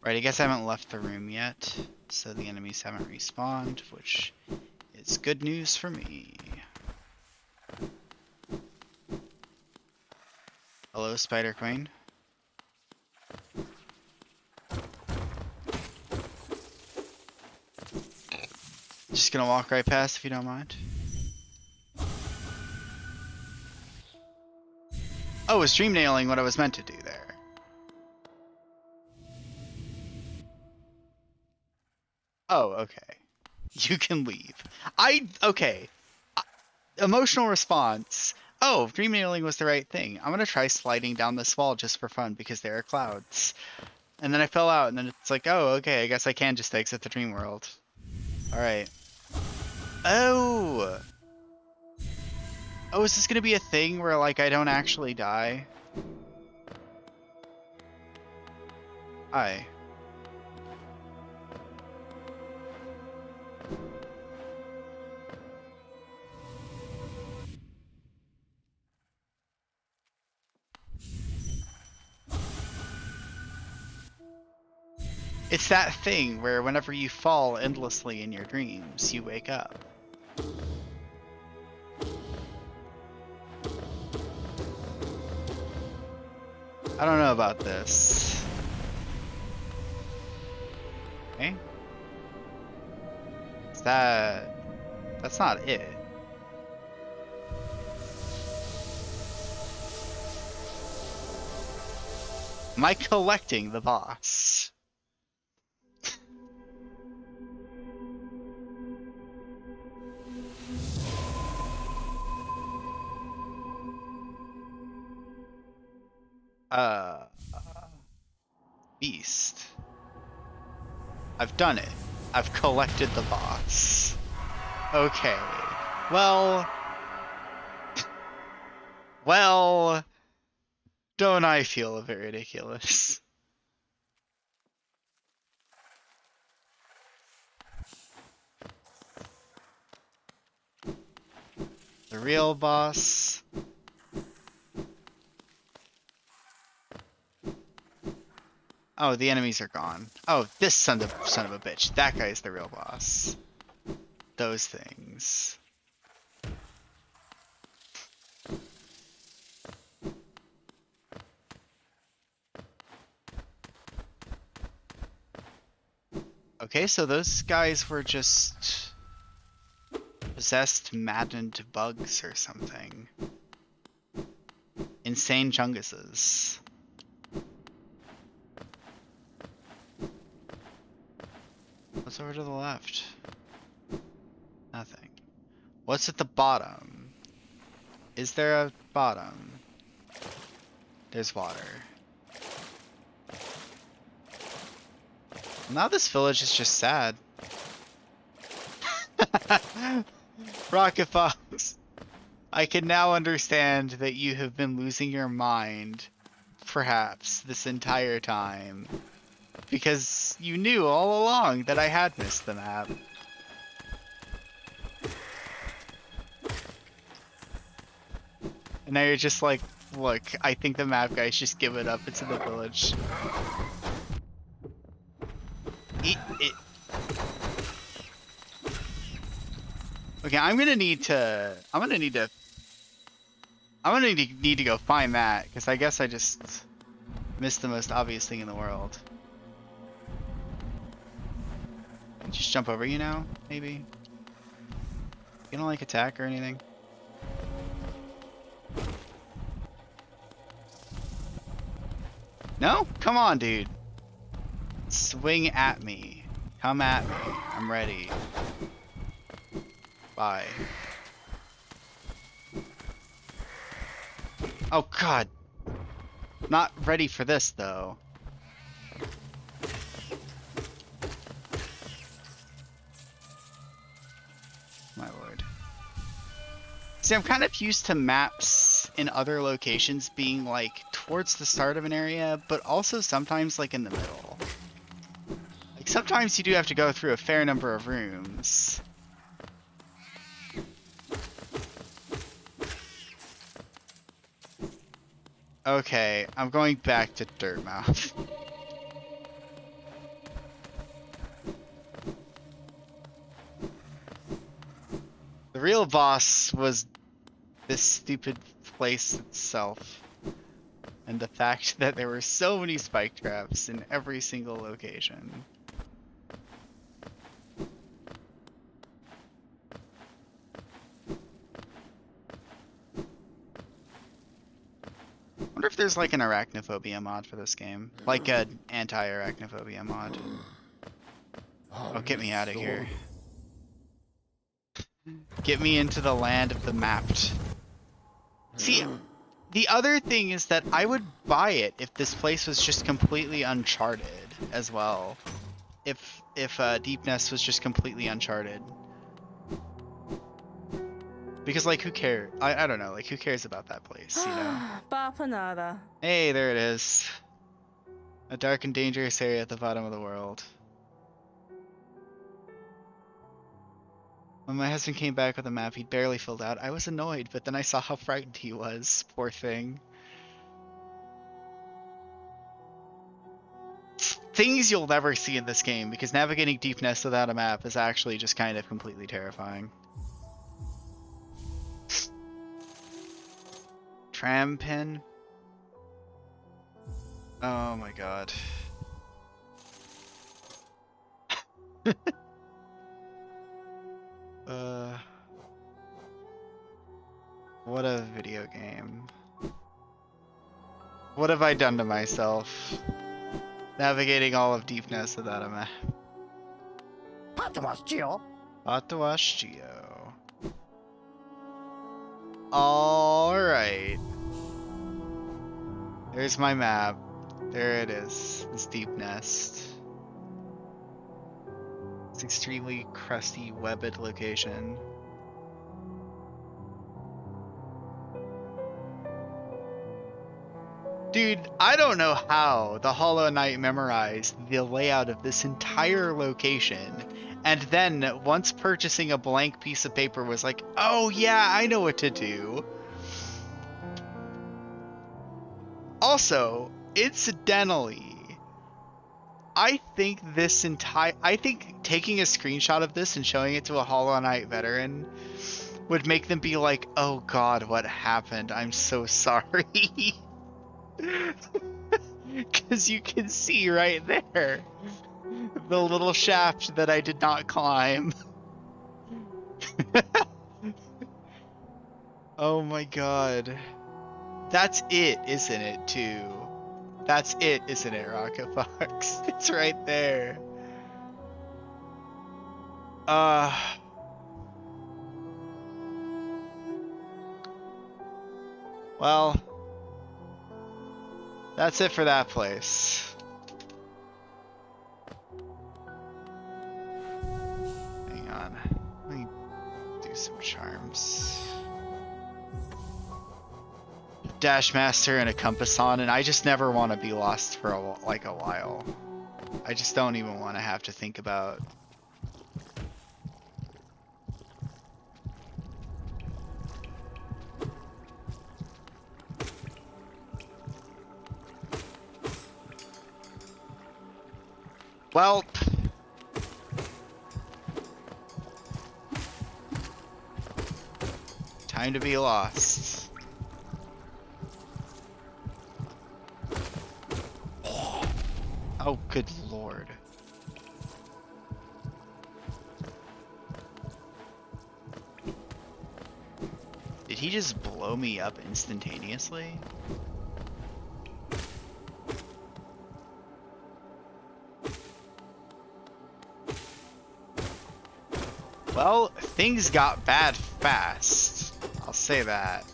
Right, I guess I haven't left the room yet, so the enemies haven't respawned, which is good news for me. Hello, Spider Queen. Just gonna walk right past if you don't mind. Oh, was dream nailing what I was meant to do there? Oh, okay. You can leave. Okay. Emotional response. Oh, dream nailing was the right thing. I'm gonna try sliding down this wall just for fun because there are clouds. And then I fell out, and then it's like, oh, okay, I guess I can just exit the dream world. Alright. Oh! Oh, is this gonna be a thing where, like, I don't actually die? Hi. It's that thing where whenever you fall endlessly in your dreams, you wake up. I don't know about this. Okay. Is that... That's not it. Am I collecting the boss? Uh, Beast. I've done it. I've collected the boss. Okay. Well... Well... Don't I feel a bit ridiculous? The real boss... Oh, the enemies are gone. Oh, this son of a bitch. That guy's the real boss. Those things. Okay, so those guys were just possessed, maddened bugs or something. Insane chunguses. What's over to the left? Nothing. What's at the bottom? Is there a bottom? There's water. Now this village is just sad. Rocket Fox, I can now understand that you have been losing your mind, perhaps, this entire time. Because you knew all along that I had missed the map. And now you're just like, look, I think the map guys just give it up, it's in the village. Eat it. Okay, I'm gonna need to go find that, because I guess I just missed the most obvious thing in the world. Just jump over you now, maybe? You don't like attack or anything? No? Come on, dude. Swing at me. Come at me. I'm ready. Bye. Oh god. Not ready for this though. My lord. See, I'm kind of used to maps in other locations being like towards the start of an area, but also sometimes like in the middle. Like sometimes you do have to go through a fair number of rooms. Okay, I'm going back to Dirtmouth. The real boss was this stupid place itself. And the fact that there were so many spike traps in every single location. I wonder if there's like an arachnophobia mod for this game. Like an anti-arachnophobia mod. Oh, get me out of here. Get me into the land of the mapped. See, the other thing is that I would buy it if this place was just completely uncharted as well. If Deep Nest was just completely uncharted. Because like who cares? I don't know, like who cares about that place, you know? Bapanada. Hey, there it is. A dark and dangerous area at the bottom of the world. When my husband came back with a map he'd barely filled out, I was annoyed, but then I saw how frightened he was. Poor thing. Things you'll never see in this game, because navigating Deep Nest without a map is actually just kind of completely terrifying. Tram pin? Oh my god. What a video game. What have I done to myself? Navigating all of Deep Nest without a map. Patawash Geo. Patawash Geo. Alright. There's my map. There it is. This deep nest. It's extremely crusty, webbed location. Dude, I don't know how the Hollow Knight memorized the layout of this entire location, and then once purchasing a blank piece of paper was like, oh yeah, I know what to do. Also, incidentally, I think taking a screenshot of this and showing it to a Hollow Knight veteran would make them be like, oh god, what happened? I'm so sorry. Because you can see right there the little shaft that I did not climb. Oh my god. That's it, isn't it, too? That's it, isn't it, Rocket Fox? It's right there. Well, that's it for that place. Hang on. Let me do some charms. Dash Master and a compass on, and I just never want to be lost for a while. I just don't even want to have to think about. Well, time to be lost. Oh, good lord. Did he just blow me up instantaneously? Well, things got bad fast. I'll say that.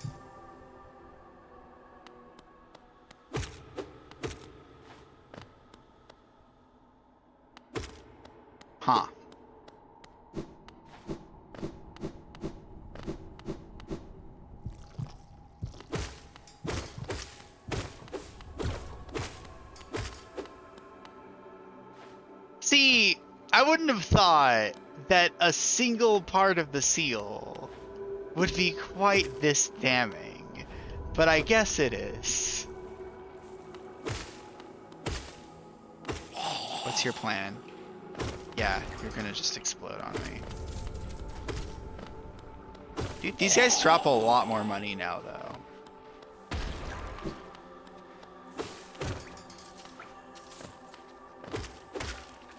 Huh. See, I wouldn't have thought that a single part of the seal would be quite this damning, but I guess it is. What's your plan? Yeah, you're gonna just explode on me. Dude, these guys drop a lot more money now, though.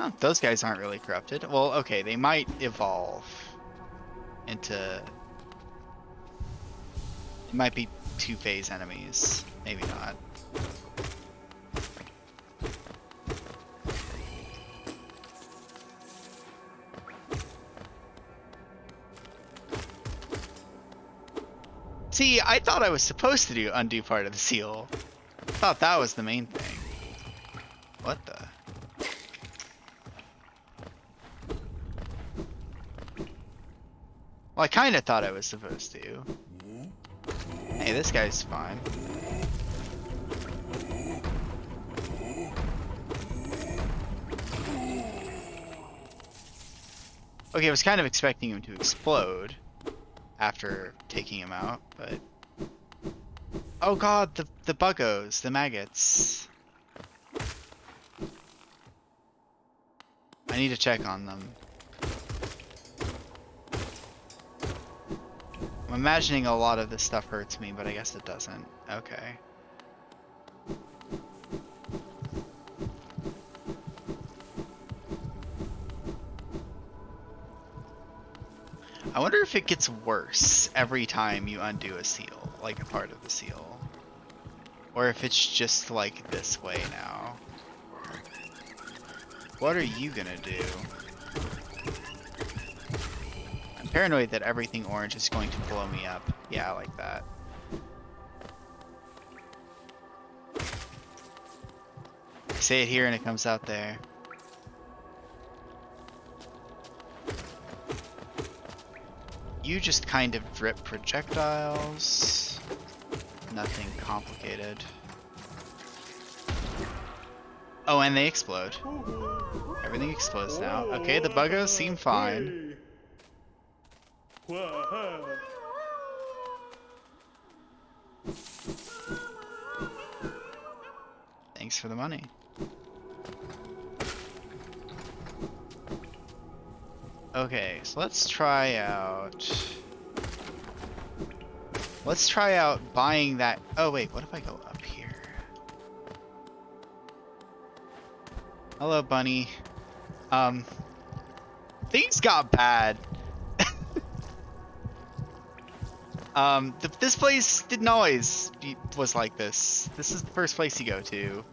Oh, those guys aren't really corrupted. Well, okay, they might evolve into... It might be two-phase enemies. Maybe not. See, I thought I was supposed to undo part of the seal. I thought that was the main thing. What the... Well, I kind of thought I was supposed to. Hey, this guy's fine. Okay, I was kind of expecting him to explode after taking him out, but... Oh god, the buggos, the maggots. I need to check on them. I'm imagining a lot of this stuff hurts me, but I guess it doesn't. Okay. I wonder if it gets worse every time you undo a seal, like a part of the seal. Or if it's just like this way now. What are you gonna do? I'm paranoid that everything orange is going to blow me up. Yeah, I like that. say it here and it comes out there. You just kind of drip projectiles. Nothing complicated. Oh, and they explode. Everything explodes now. Okay, the buggos seem fine. Thanks for the money. Okay, so let's try out... Let's try out buying that... Oh wait, what if I go up here? Hello, bunny. Things got bad. This place didn't always was like this. This is the first place you go to.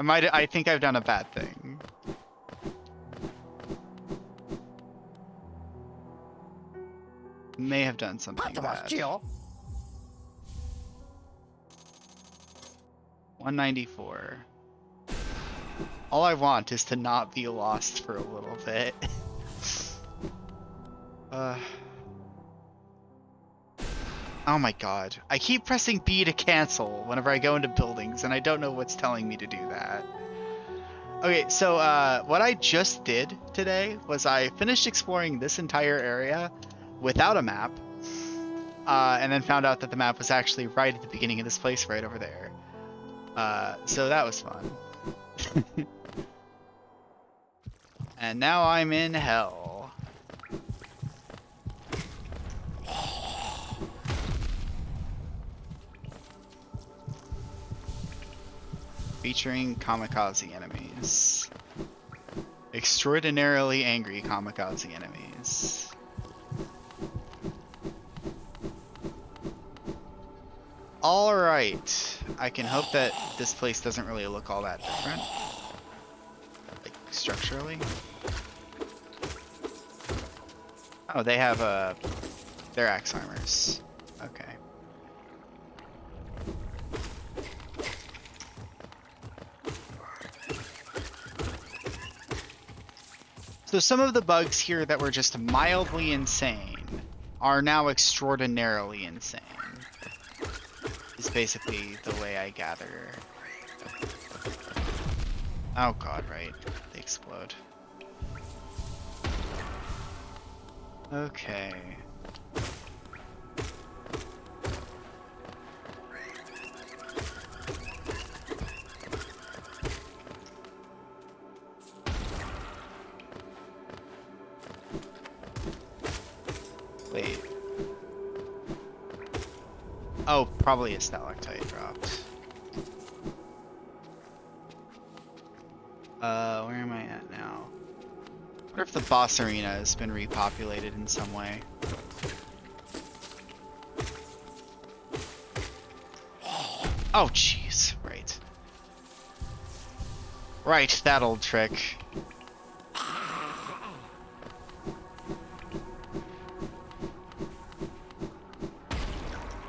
I think I've done a bad thing. May have done something bad. 194. All I want is to not be lost for a little bit. Oh my god. I keep pressing B to cancel whenever I go into buildings, and I don't know what's telling me to do that. Okay, so what I just did today was I finished exploring this entire area without a map, and then found out that the map was actually right at the beginning of this place right over there. So that was fun. And now I'm in hell. Featuring kamikaze enemies. Extraordinarily angry kamikaze enemies. Alright. I can hope that this place doesn't really look all that different. Like, structurally. Oh, they have, their axe armors. Okay. So some of the bugs here that were just mildly insane are now extraordinarily insane. Is basically the way I gather. Oh god, right. They explode. Okay. Wait. Oh, probably a stalactite dropped. Where am I at now? I wonder if the boss arena has been repopulated in some way. Oh, jeez. Right. Right, that old trick.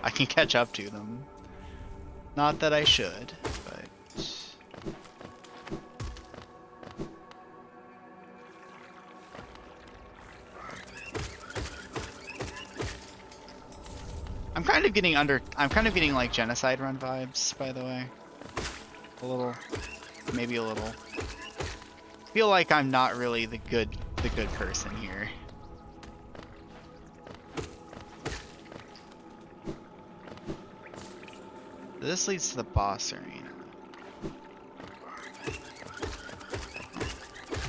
I can catch up to them. Not that I should, but... I'm kind of getting like Genocide Run vibes, by the way. A little, maybe a little. Feel like I'm not really the good person here. This leads to the boss arena.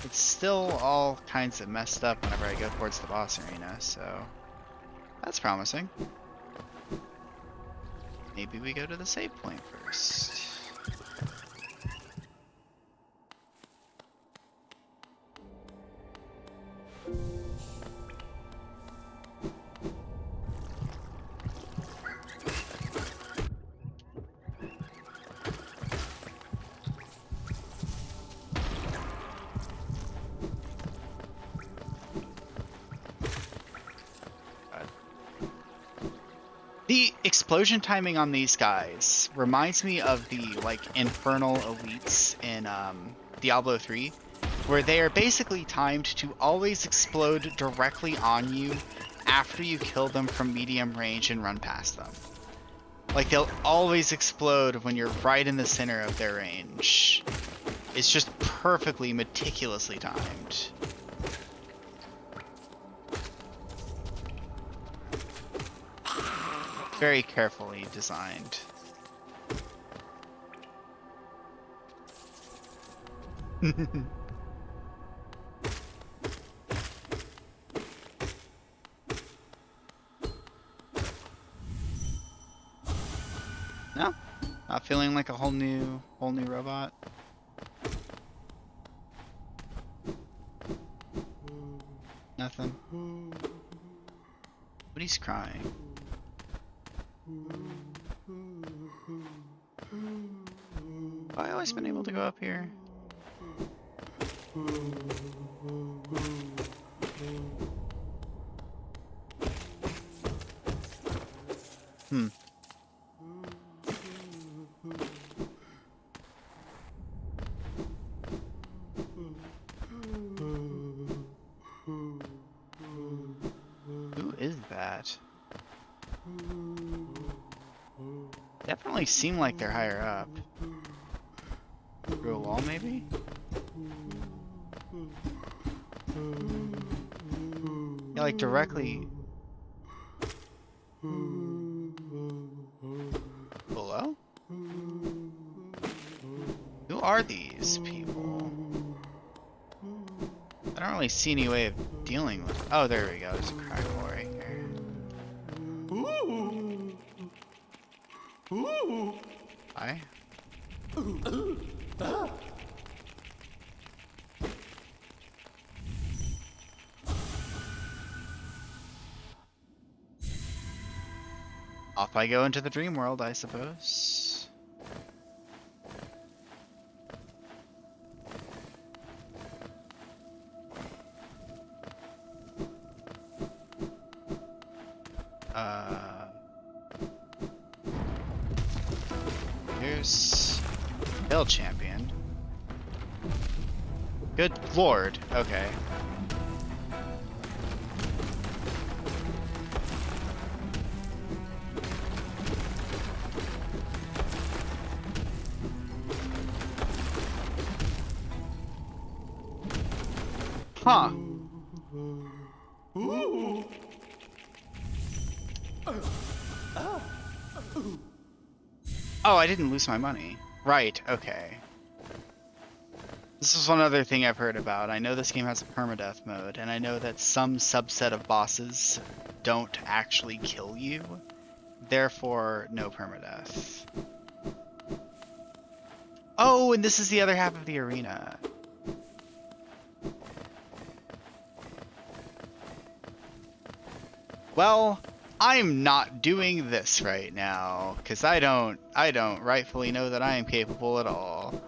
It's still all kinds of messed up whenever I go towards the boss arena, so that's promising. Maybe we go to the save point first. The explosion timing on these guys reminds me of the like infernal elites in Diablo 3, where they are basically timed to always explode directly on you after you kill them from medium range and run past them. Like, they'll always explode when you're right in the center of their range. It's just perfectly, meticulously timed. Very carefully designed. No, not feeling like a whole new robot. Nothing. But he's crying. Have I always been able to go up here? Hmm. Who is that? Definitely seem like they're higher up. Through a wall, maybe? Yeah, like directly below? Who are these people? I don't really see any way of dealing with. Oh, there we go. There's a cry hole right here. Hi. Off I go into the dream world, I suppose. Here's Hill Champion. Good lord. Okay. Huh. Oh, I didn't lose my money. Right, okay. This is one other thing I've heard about. I know this game has a permadeath mode, and I know that some subset of bosses don't actually kill you. Therefore, no permadeath. Oh, and this is the other half of the arena. Well, I'm not doing this right now, because I don't rightfully know that I am capable at all.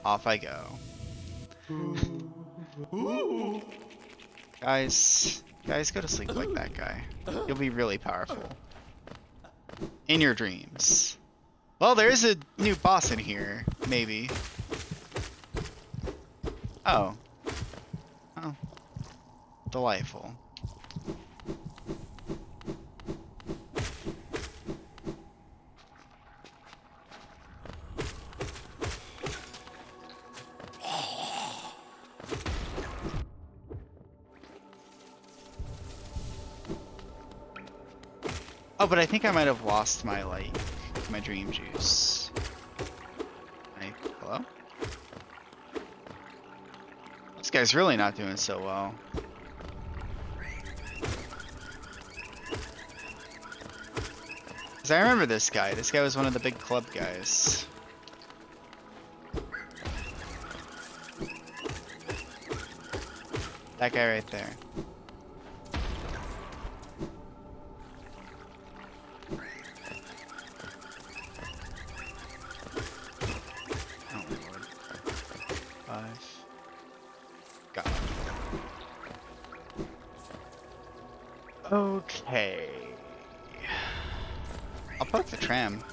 Off I go. Guys, go to sleep like that guy. You'll be really powerful. In your dreams. Well, there is a new boss in here, maybe. Oh. Oh. Delightful. Oh, but I think I might have lost my, like, my dream juice. Hello? This guy's really not doing so well. Because I remember this guy. This guy was one of the big club guys. That guy right there. Okay. I'll poke the tram.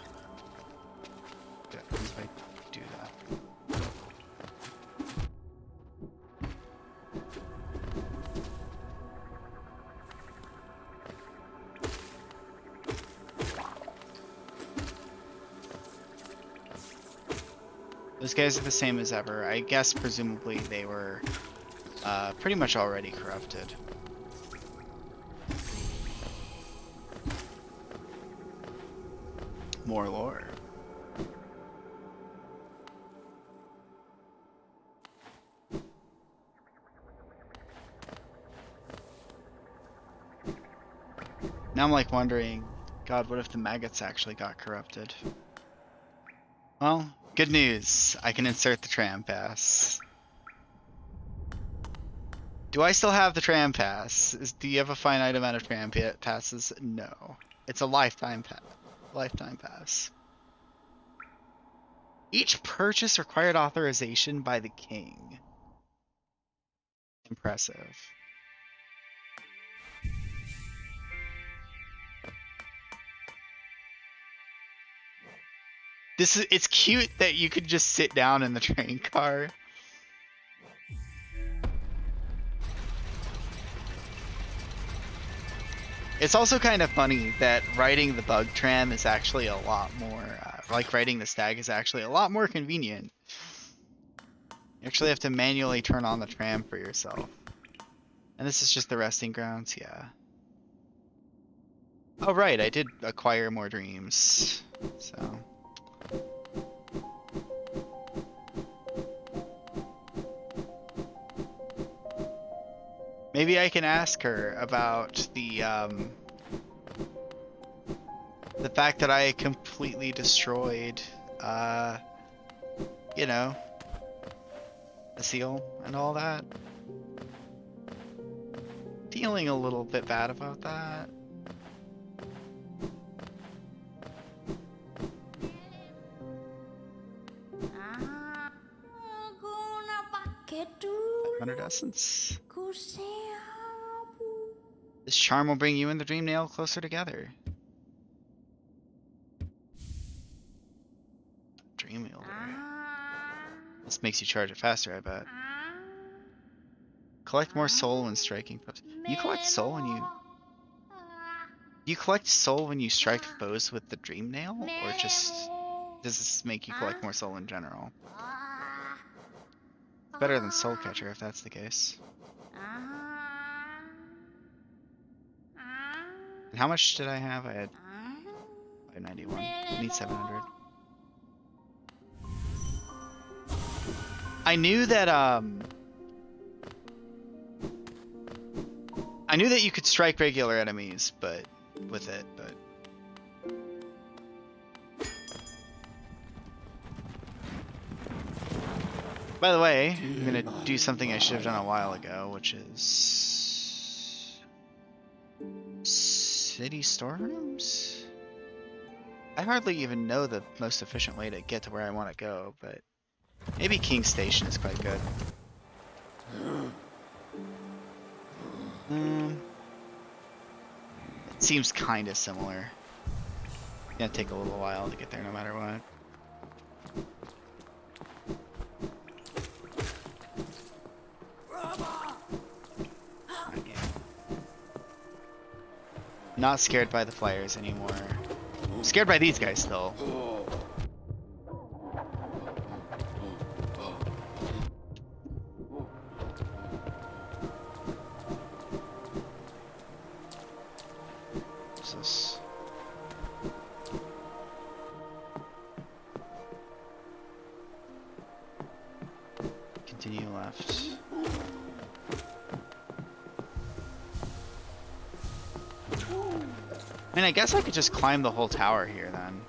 Yeah, if I do that. Those guys are the same as ever. I guess presumably they were pretty much already corrupted. More lore. Now I'm like wondering, God, what if the maggots actually got corrupted? Well, good news. I can insert the tram pass. Do I still have the tram pass? Do you have a finite amount of tram passes? No. It's a lifetime pass. Each purchase required authorization by the king. Impressive. It's cute that you could just sit down in the train car. It's also kind of funny that riding the bug tram is actually a lot more, like riding the stag is actually a lot more convenient. You actually have to manually turn on the tram for yourself. And this is just the resting grounds, yeah. Oh right, I did acquire more dreams, so. Maybe I can ask her about the fact that I completely destroyed, you know, the seal and all that. Feeling a little bit bad about that. Essence. This charm will bring you and the dream nail closer together. Dream wielder. This makes you charge it faster, I bet. Collect more soul when striking foes. You collect soul when you... You collect soul when you strike foes with the dream nail? Or just... Does this make you collect more soul in general? Better than Soul Catcher if that's the case. And how much did I have? I had 591. I need 700. I knew that you could strike regular enemies, but with it, but by the way, I'm gonna do something I should have done a while ago, which is city storerooms? I hardly even know the most efficient way to get to where I want to go, but maybe King Station is quite good. It seems kind of similar. It's gonna take a little while to get there no matter what. Not scared by the flyers anymore. I'm scared by these guys still. What's this? Continue left. I mean, I guess I could just climb the whole tower here then.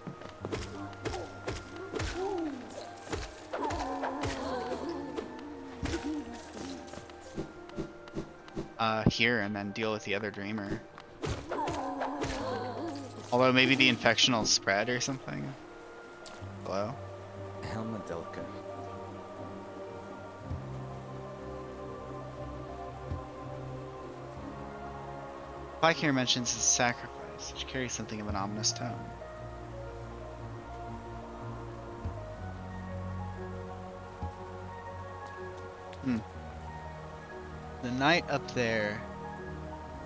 Here and then deal with the other dreamer. Although maybe the infection will spread or something. Hello? Helmadelka. Viking mentions his sacrifice, which carries something of an ominous tone. The knight up there.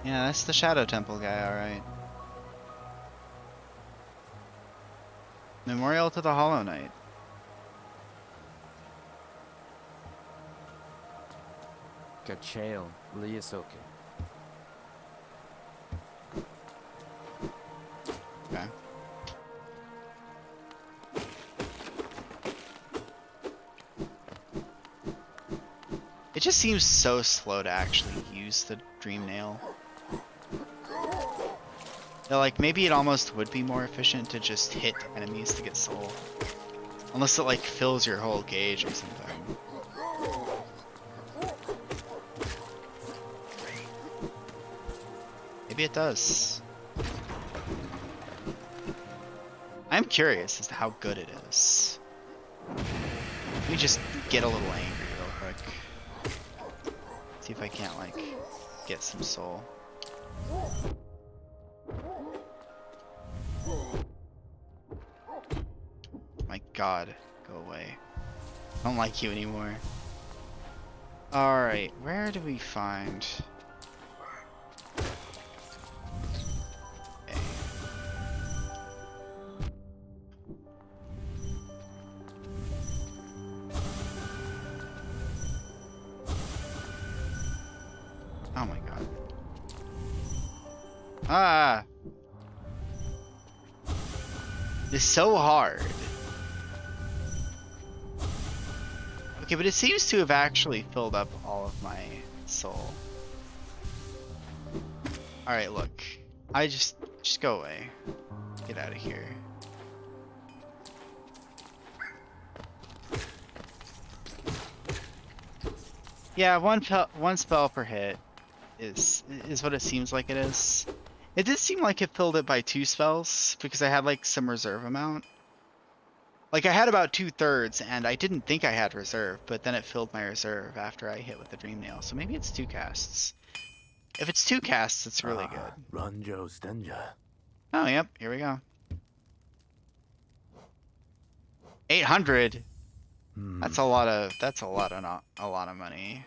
Yeah, that's the Shadow Temple guy, alright. Memorial to the Hollow Knight. Kachael Liasoke. Okay. It just seems so slow to actually use the Dream Nail. Yeah, like, maybe it almost would be more efficient to just hit enemies to get soul. Unless it, like, fills your whole gauge or something. Maybe it does. I'm curious as to how good it is. Let me just get a little angry real quick. See if I can't, like, get some soul. My god, go away. I don't like you anymore. Alright, where do we find... Okay. Oh my god. Ah! It's so hard. Okay, but it seems to have actually filled up all of my soul. Alright, look. I just go away. Get out of here. Yeah, one spell per hit is what it seems like it is. It did seem like it filled it by 2 spells because I had like some reserve amount. Like I had about 2/3 and I didn't think I had reserve, but then it filled my reserve after I hit with the Dream Nail. So maybe it's 2 casts. If it's 2 casts, it's really good. Ranjo Stenja. Oh, yep, here we go. 800. That's a lot of a lot of money.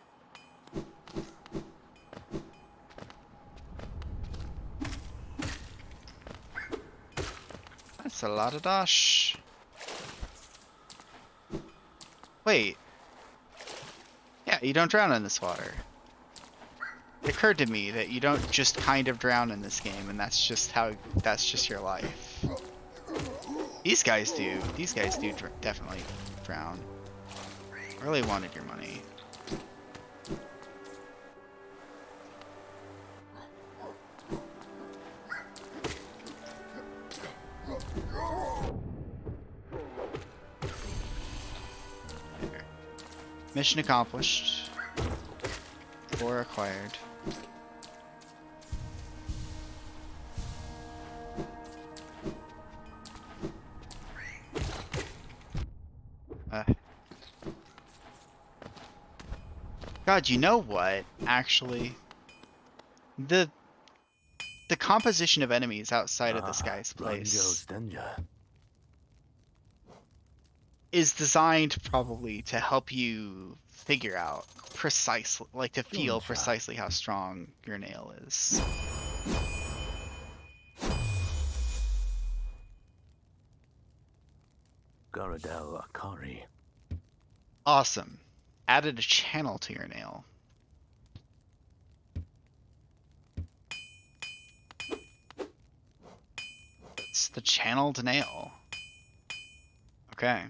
That's a lot of dosh. Wait. Yeah, you don't drown in this water. It occurred to me that you don't just kind of drown in this game, and that's just your life. These guys do definitely drown. I really wanted your money. There. Mission accomplished. 4 acquired. God, you know what? Actually, the composition of enemies outside of this guy's place is designed probably to help you figure out precisely, like to feel precisely how strong your nail is. Garadel Akari. Awesome. Added a channel to your nail. It's the channeled nail. Okay.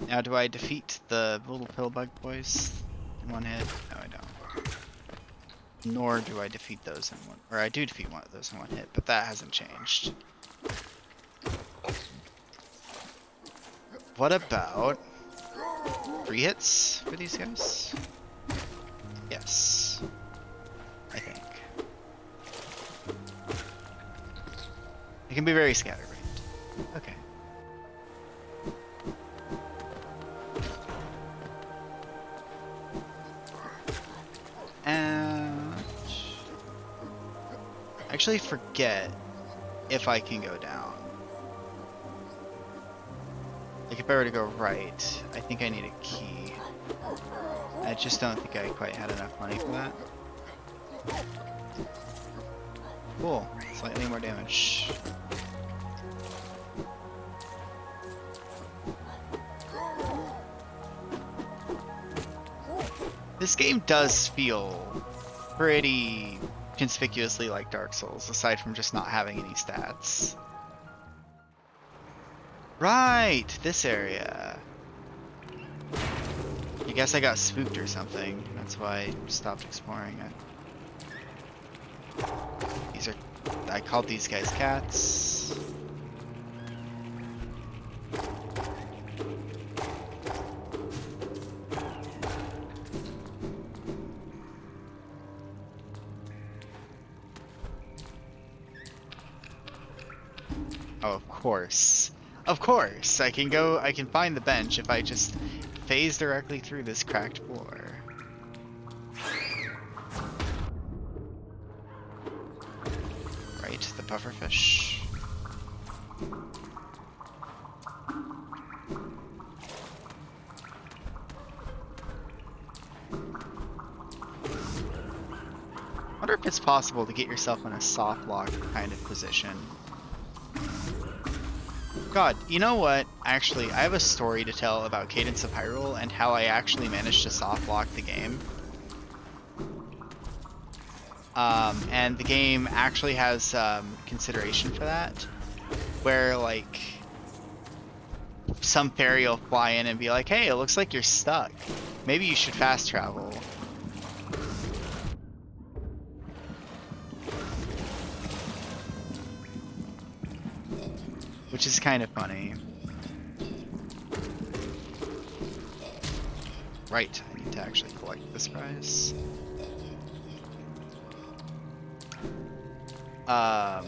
Now do I defeat the little pill bug boys in one hit? No, I don't. Nor do I defeat those in one, or I do defeat one of those in one hit, but that hasn't changed. What about 3 hits for these guys? Yes. I think. It can be very scatterbrained. Okay. And actually forget if I can go down. Like if I were to go right, I think I need a key. I just don't think I quite had enough money for that. Cool, slightly more damage. This game does feel pretty conspicuously like Dark Souls, aside from just not having any stats. Right, this area. I guess I got spooked or something. That's why I stopped exploring it. These are... I called these guys cats. Oh, of course. Of course! I can find the bench if I just phase directly through this cracked floor. Right, the pufferfish. I wonder if it's possible to get yourself in a soft lock kind of position. God, you know what? Actually, I have a story to tell about Cadence of Hyrule and how I actually managed to soft lock the game. And the game actually has consideration for that, where like some fairy will fly in and be like, "Hey, it looks like you're stuck. Maybe you should fast travel." Which is kind of funny. Right, I need to actually collect this prize. Yeah.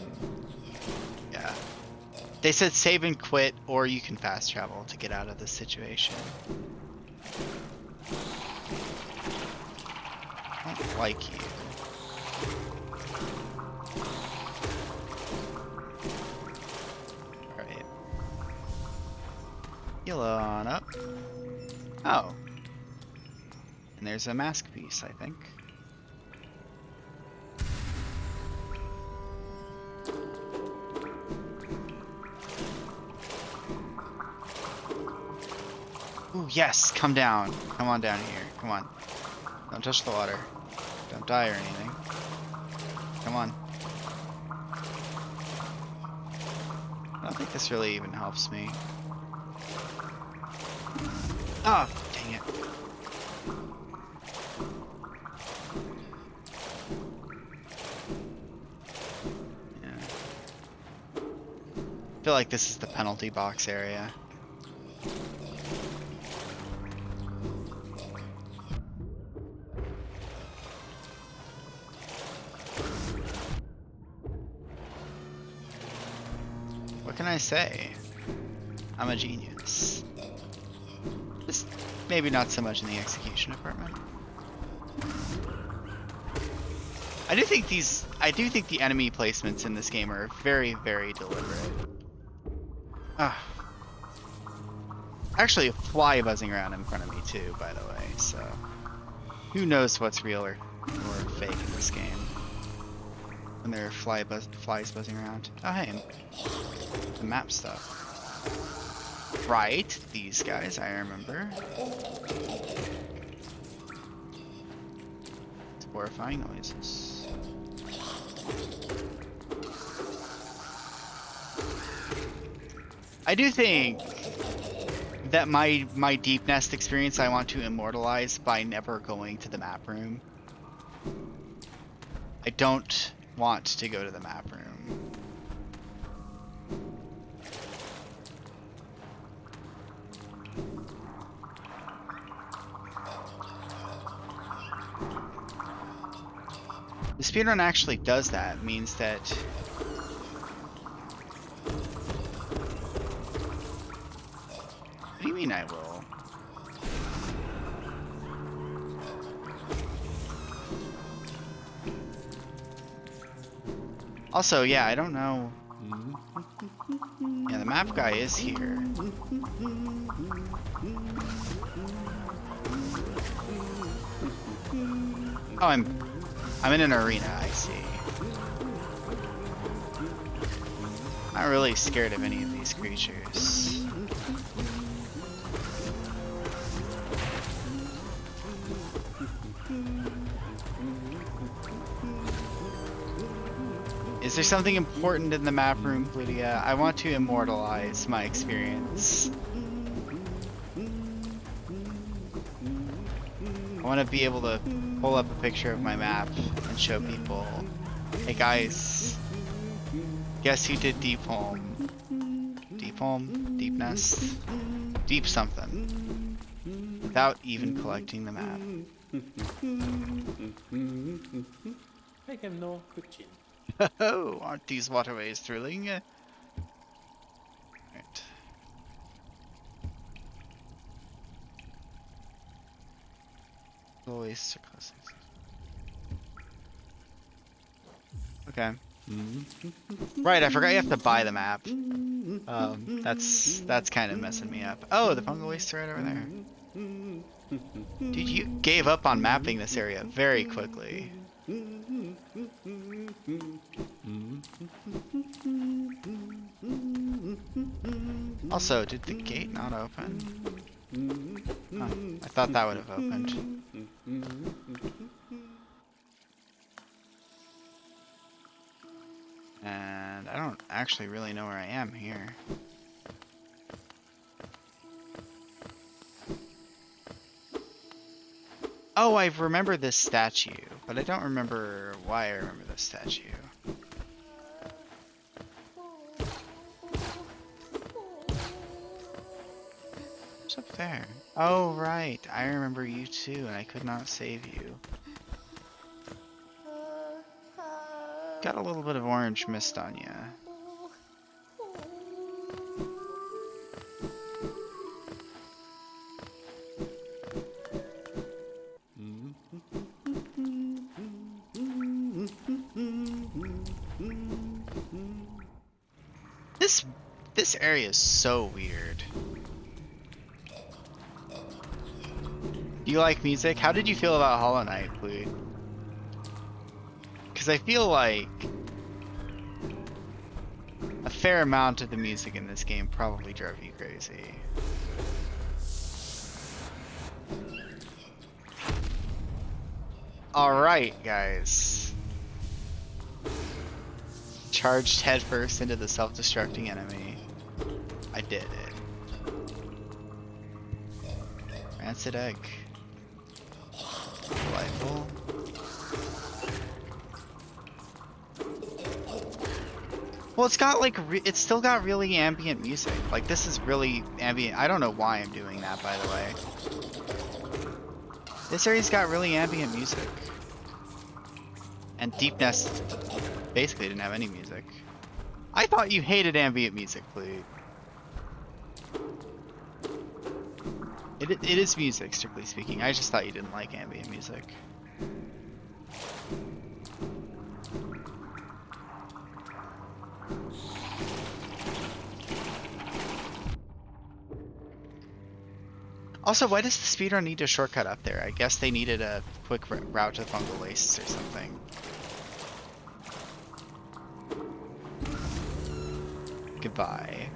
They said save and quit, or you can fast travel to get out of this situation. I don't like you. Alright. Heal on up. Oh. And there's a mask piece, I think. Ooh, yes! Come down. Come on down here. Come on. Don't touch the water. Don't die or anything. Come on. I don't think this really even helps me. Ah, oh, dang it. Yeah. I feel like this is the penalty box area. What can I say? I'm a genius. Just maybe not so much in the execution department. I do think the enemy placements in this game are very, very deliberate. Ah. Actually, a fly buzzing around in front of me too, by the way, so who knows what's real or fake in this game. When there are flies buzzing around. Oh hey, the map stuff. Right, these guys, I remember. It's horrifying noises. I do think that my Deep Nest experience I want to immortalize by never going to the map room. I don't want to go to the map room. The speedrun actually does that. It means that what do you mean I will? Also, yeah, I don't know. Yeah, the map guy is here. Oh, I'm in an arena, I see. Not really scared of any of these creatures. Is there something important in the map room, Lydia? I want to immortalize my experience. I want to be able to pull up a picture of my map and show people, hey guys, guess who did Deep Home? Deep Home? Deep Nest? Deep something. Without even collecting the map. I have no cooking. Oh, aren't these waterways thrilling? Right. Always okay. Right, I forgot you have to buy the map. That's kind of messing me up. Oh, the fungal waste right over there. Dude, you gave up on mapping this area very quickly. Also, did the gate not open? Huh, I thought that would have opened. And I don't actually really know where I am here. Oh, I remember this statue, but I don't remember why I remember this statue. What's up there? Oh, right. I remember you too, and I could not save you. Got a little bit of orange mist on you. This area is so weird. Do you like music? How did you feel about Hollow Knight, please? Because I feel like a fair amount of the music in this game probably drove you crazy. Alright, guys. Charged headfirst into the self-destructing enemy. I did it. Rancid egg. Delightful. Well, it's got like, it's still got really ambient music. Like, this is really ambient. I don't know why I'm doing that, by the way. This area's got really ambient music. And Deep Nest basically didn't have any music. I thought you hated ambient music, please. It is music, strictly speaking. I just thought you didn't like ambient music. Also, why does the speedrun need a shortcut up there? I guess they needed a quick route to the fungal wastes or something. Goodbye.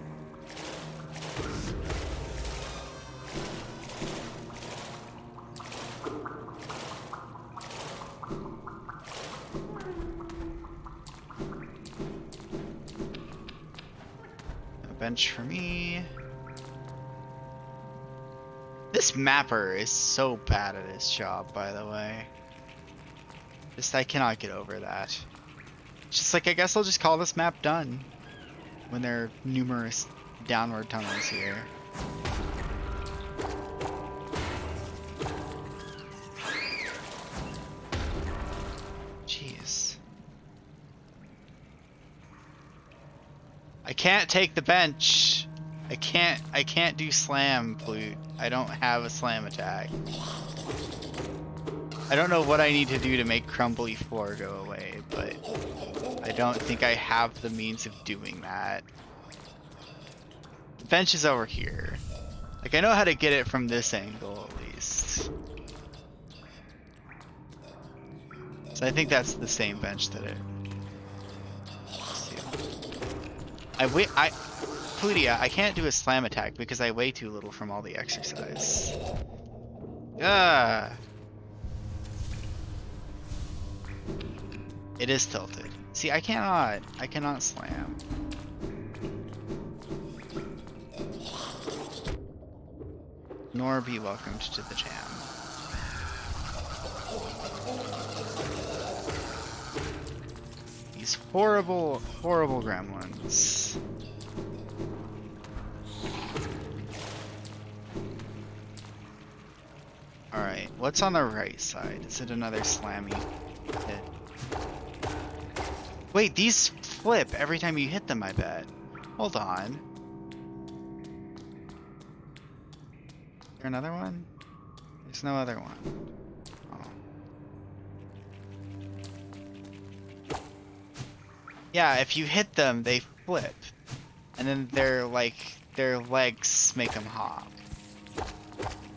A bench for me. This mapper is so bad at his job, by the way. Just, I cannot get over that. It's just like, I guess I'll just call this map done. When there are numerous downward tunnels here. Jeez. I can't take the bench. I can't do slam flute. I don't have a slam attack. I don't know what I need to do to make crumbly floor go away, but I don't think I have the means of doing that. The bench is over here. Like, I know how to get it from this angle, at least. So I think that's the same bench that it... Let's see. Plutia, I can't do a slam attack because I weigh too little from all the exercise. Ah! It is tilted. See, I cannot slam. Nor be welcomed to the jam. These horrible, horrible gremlins. Alright, what's on the right side? Is it another slammy hit? Wait, these flip every time you hit them, I bet. Hold on. Is there another one? There's no other one. Oh. Yeah, if you hit them, they flip. And then they're like, their legs make them hop.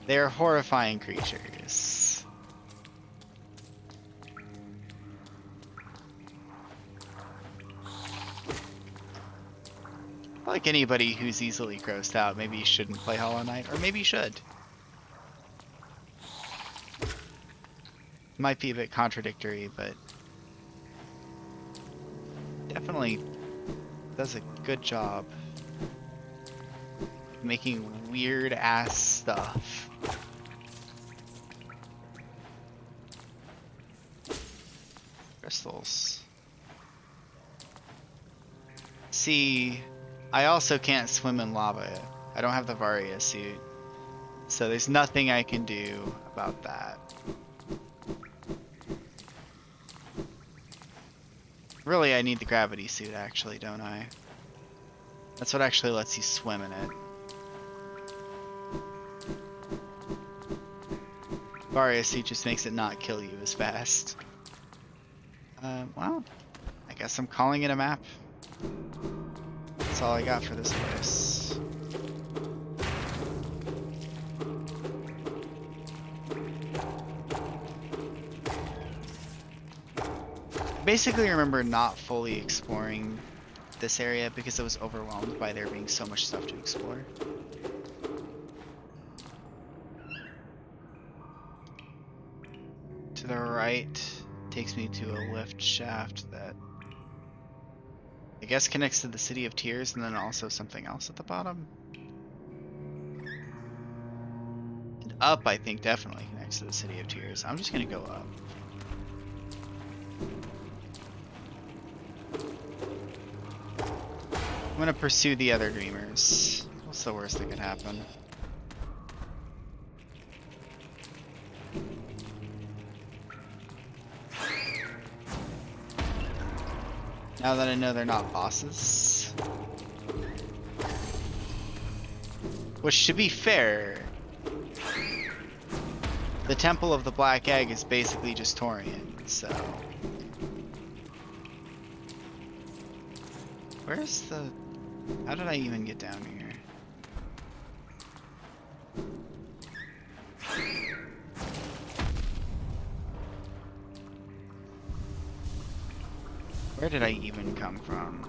They're horrifying creatures. Like anybody who's easily grossed out, maybe you shouldn't play Hollow Knight, or maybe you should. Might be a bit contradictory, but definitely does a good job making weird ass stuff. Crystals. See, I also can't swim in lava. I don't have the Varia suit. So there's nothing I can do about that. Really, I need the gravity suit actually, don't I? That's what actually lets you swim in it. Varia suit just makes it not kill you as fast. Well, I guess I'm calling it a map. That's all I got for this place. Basically remember not fully exploring this area because I was overwhelmed by there being so much stuff to explore. To the right takes me to a lift shaft that I guess connects to the City of Tears and then also something else at the bottom. And up, I think, definitely connects to the City of Tears. I'm just gonna go up. I'm gonna pursue the other dreamers. What's the worst that could happen? Now that I know they're not bosses. Which, to be fair, the Temple of the Black Egg is basically just Torian, so... Where's the... How did I even get down here? Where did I even come from?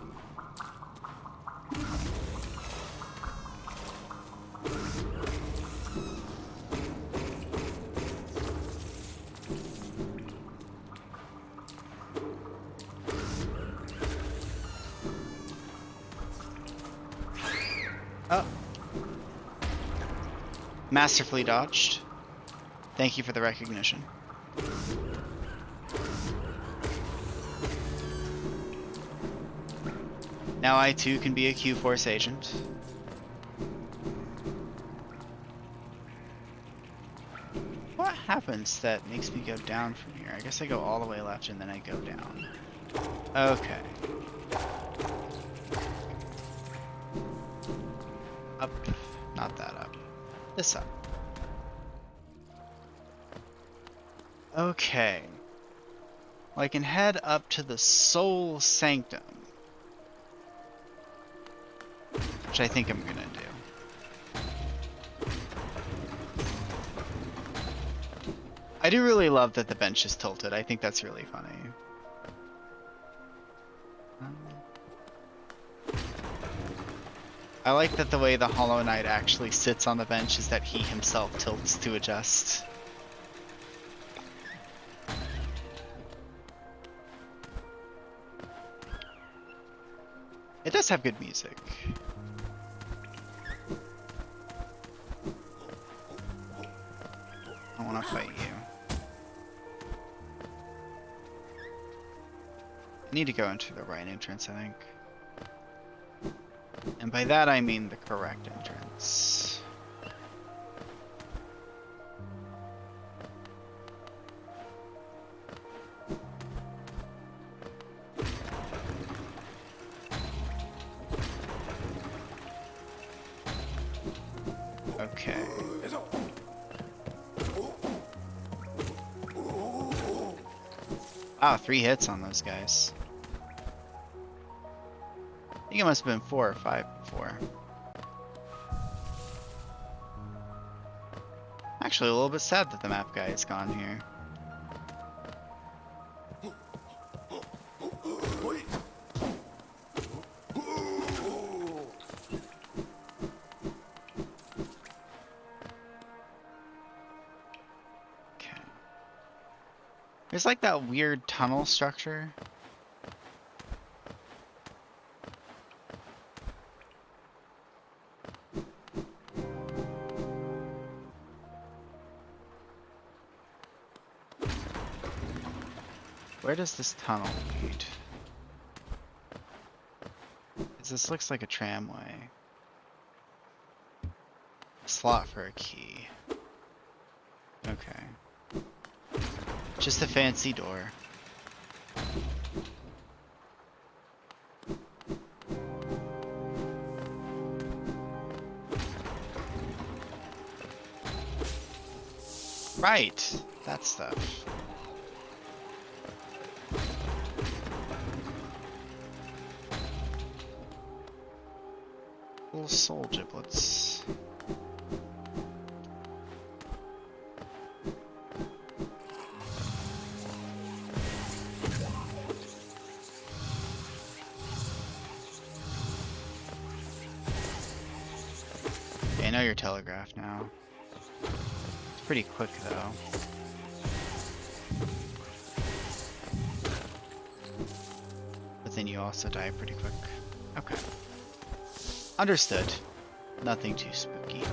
Oh. Masterfully dodged. Thank you for the recognition. Now I too can be a Q-Force agent. What happens that makes me go down from here? I guess I go all the way left and then I go down. Okay. Up. Not that up. This up. Well, I can head up to the Soul Sanctum, which I think I'm gonna do. I do really love that the bench is tilted. I think that's really funny. I like that the way the Hollow Knight actually sits on the bench is that he himself tilts to adjust. It does have good music. I want to fight you. I need to go into the right entrance, I think. And by that I mean the correct entrance. Okay. Wow, 3 hits on those guys. I think it must have been 4 or 5 before. Actually, a little bit sad that the map guy is gone here. Okay. There's like that weird tunnel structure. Where does this tunnel lead? 'Cause this looks like a tramway. A slot for a key. Okay. Just a fancy door. Right, that stuff. Little soul giblets. Okay, I know you're telegraphed now. It's pretty quick though. But then you also die pretty quick. Okay. Understood. Nothing too spooky.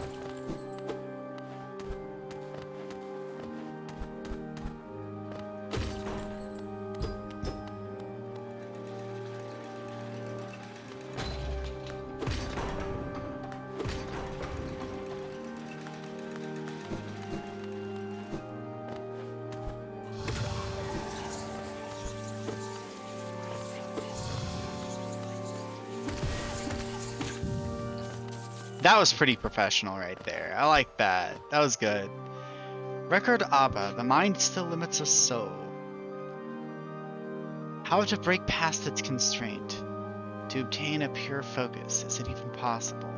That was pretty professional right there. I like that. That was good. Record Abba, the mind still limits us so. How to break past its constraint? To obtain a pure focus, is it even possible?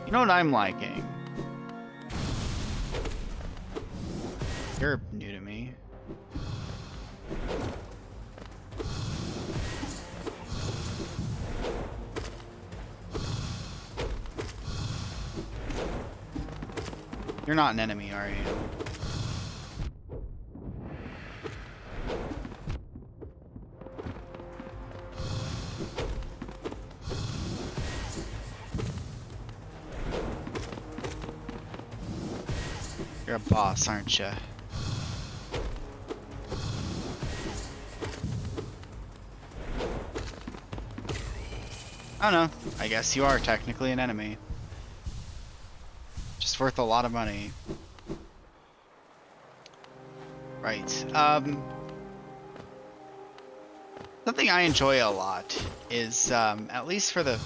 You know what I'm liking? You're new to me. You're not an enemy, are you? You're a boss, aren't you? I don't know. I guess you are technically an enemy. Just worth a lot of money. Right. Something I enjoy a lot is, at least for the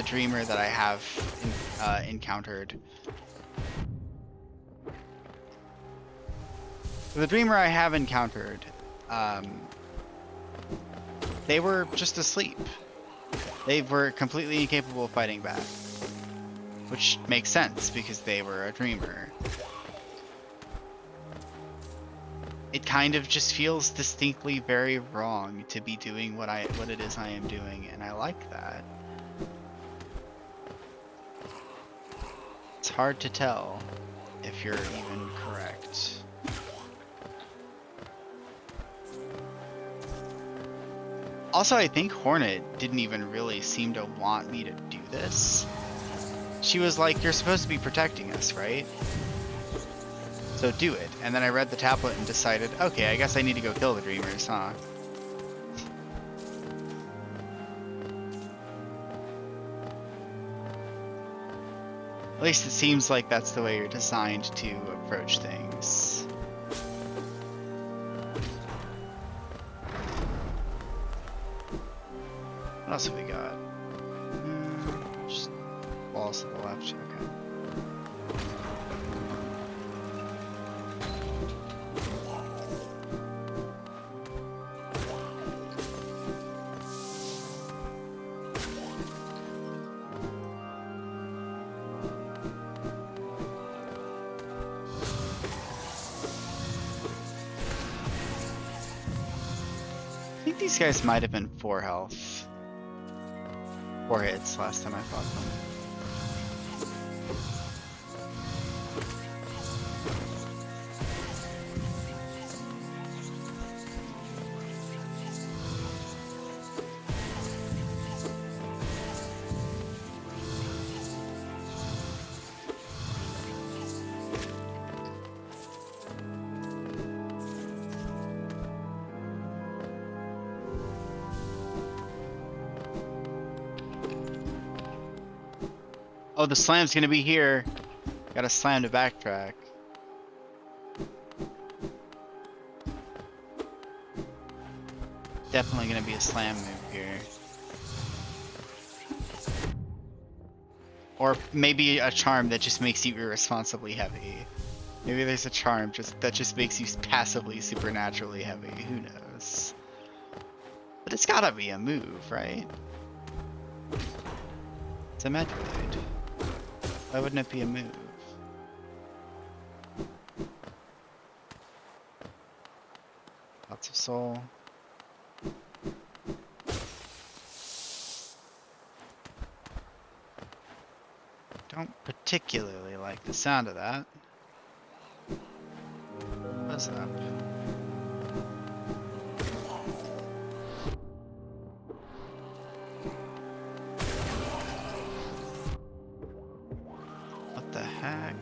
dreamer that I have encountered. For the dreamer I have encountered, they were just asleep. They were completely incapable of fighting back. Which makes sense, because they were a dreamer. It kind of just feels distinctly very wrong to be doing what it is I am doing, and I like that. It's hard to tell if you're even correct. Also, I think Hornet didn't even really seem to want me to do this. She was like, you're supposed to be protecting us, right? So do it. And then I read the tablet and decided, okay, I guess I need to go kill the dreamers, huh? At least it seems like that's the way you're designed to approach things. What else have we got? Just walls to the left, okay. I think these guys might have been 4 health. 4 hits last time I fought them. Oh, the slam's gonna be here. Gotta slam to backtrack. Definitely gonna be a slam move here. Or maybe a charm that just makes you irresponsibly heavy. Maybe there's a charm that just makes you passively supernaturally heavy. Who knows? But it's gotta be a move, right? It's a Metroid. Why wouldn't it be a move? Lots of soul. Don't particularly like the sound of that. What's up? What the heck?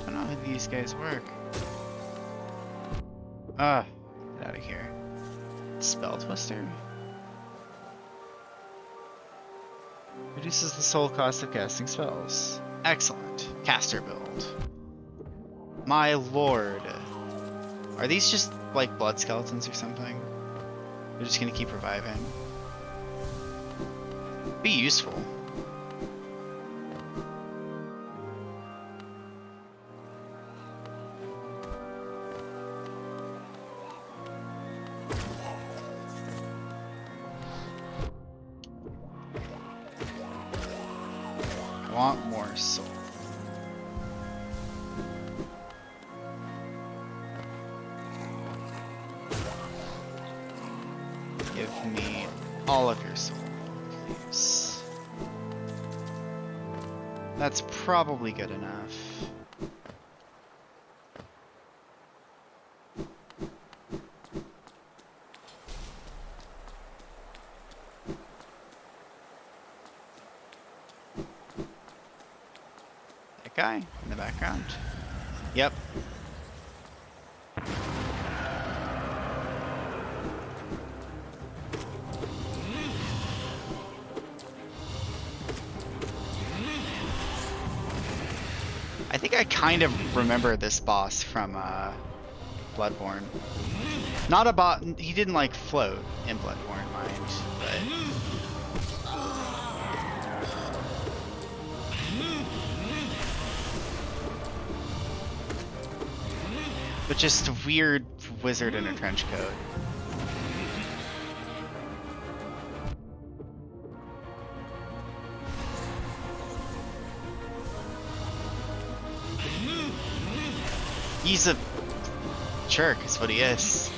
I don't know how these guys work. Ah, get out of here. Spell Twister? Reduces the soul cost of casting spells. Excellent. Caster build. My lord. Are these just like blood skeletons or something? They're just gonna keep reviving. Be useful. I want more soul. Give me all of your soul, please. That's probably good enough. That guy in the background. Yep. I think I kind of remember this boss from Bloodborne. Not about, he didn't like float in Bloodborne, mind, but just a weird wizard in a trench coat. He's a jerk, is what he is.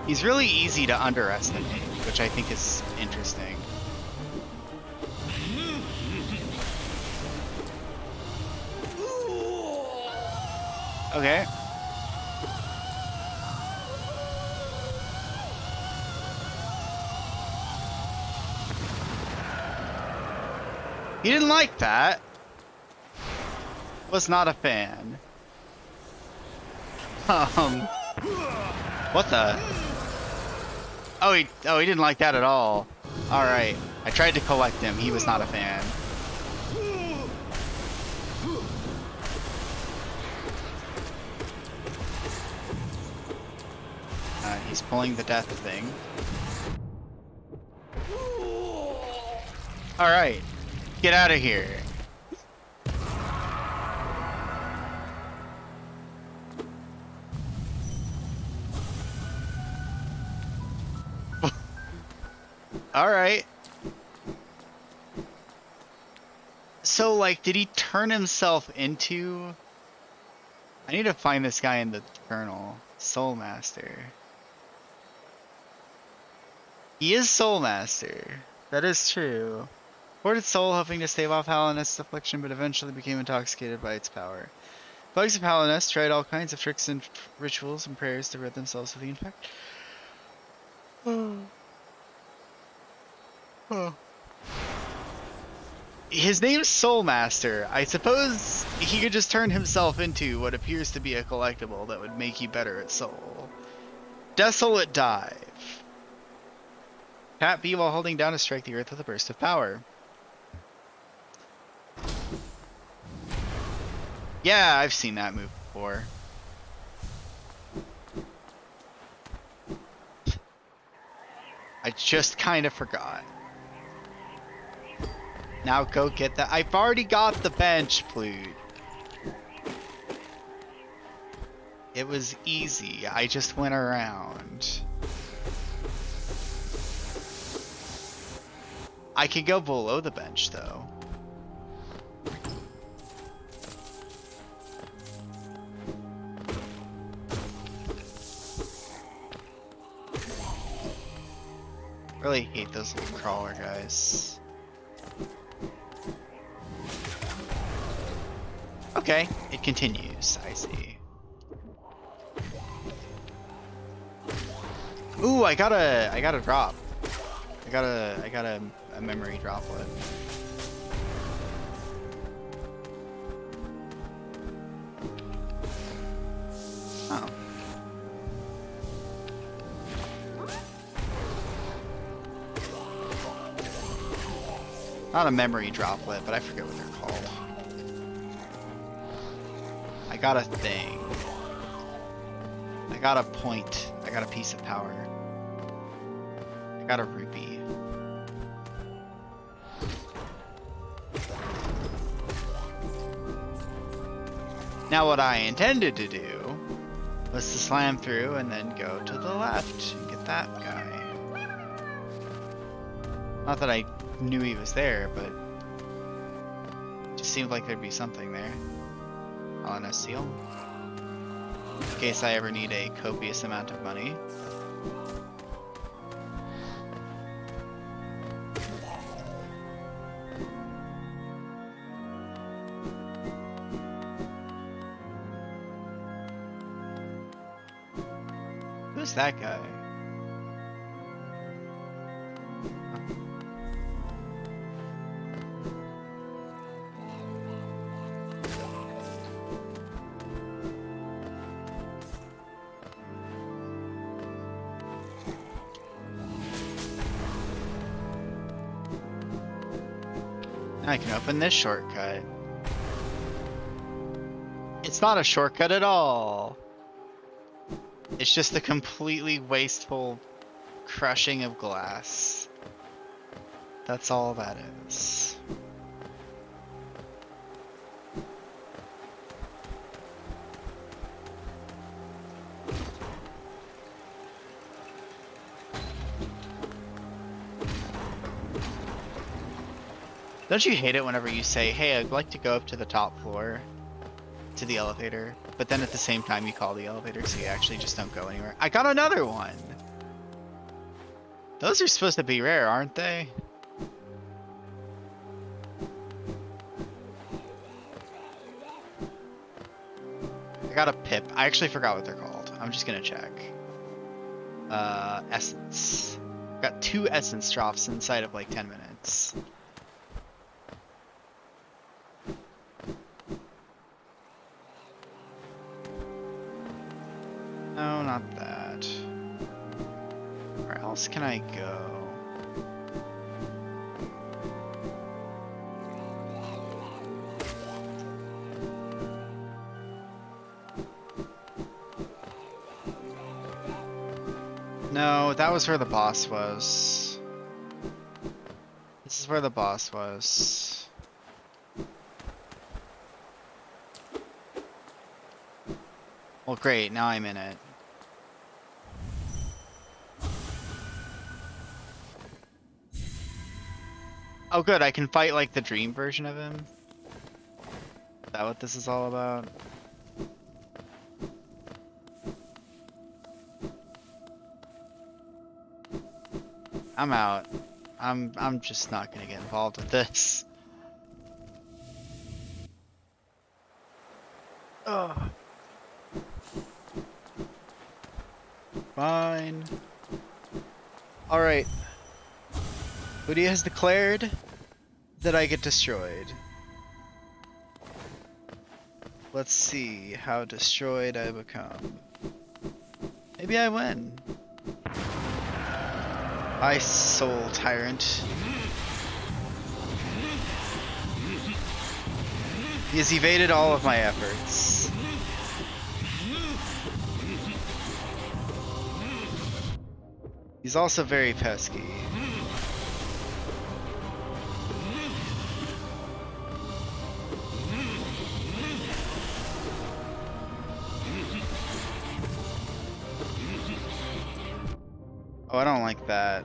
He's really easy to underestimate, which I think is interesting. Okay. He didn't like that. Was not a fan. What the? Oh, he didn't like that at all. All right. I tried to collect him. He was not a fan. He's pulling the death thing. All right. Get out of here. All right. So, like, did he turn himself into... I need to find this guy in the journal. Soul Master. He is Soul Master. That is true. Ported soul, hoping to stave off Hallinest's affliction, but eventually became intoxicated by its power. Bugs of Hallinest tried all kinds of tricks and rituals and prayers to rid themselves of the infection. His name's Soul Master. I suppose he could just turn himself into what appears to be a collectible that would make you better at soul. Desolate Dive. Tap B while holding down to strike the earth with a burst of power. Yeah, I've seen that move before. I just kind of forgot. Now go get that. I've already got the bench, Plude. It was easy. I just went around. I could go below the bench, though. Really hate those little crawler guys. Okay, it continues, I see. Ooh, I got a drop. I got a memory droplet. Oh. Not a memory droplet, but I forget what they're called. I got a thing. I got a point. I got a piece of power. I got a rupee. Now what I intended to do was to slam through and then go to the left and get that guy. Not that I knew he was there, but it just seemed like there'd be something there. On a seal. In case I ever need a copious amount of money. Who's that guy? I can open this shortcut. It's not a shortcut at all. It's just a completely wasteful crushing of glass. That's all that is. Don't you hate it whenever you say, hey, I'd like to go up to the top floor to the elevator, but then at the same time you call the elevator so you actually just don't go anywhere? I got another one! Those are supposed to be rare, aren't they? I got a pip. I actually forgot what they're called. I'm just gonna check. Essence. Got 2 essence drops inside of like 10 minutes. No, not that. Where else can I go? No, that was where the boss was. This is where the boss was. Well, great, now I'm in it. Oh good, I can fight like the dream version of him. Is that what this is all about? I'm out. I'm just not gonna get involved with this. Ugh. Fine. Alright. Lydia has declared that I get destroyed. Let's see how destroyed I become. Maybe I win. I soul tyrant. He has evaded all of my efforts. He's also very pesky. Oh, I don't like that.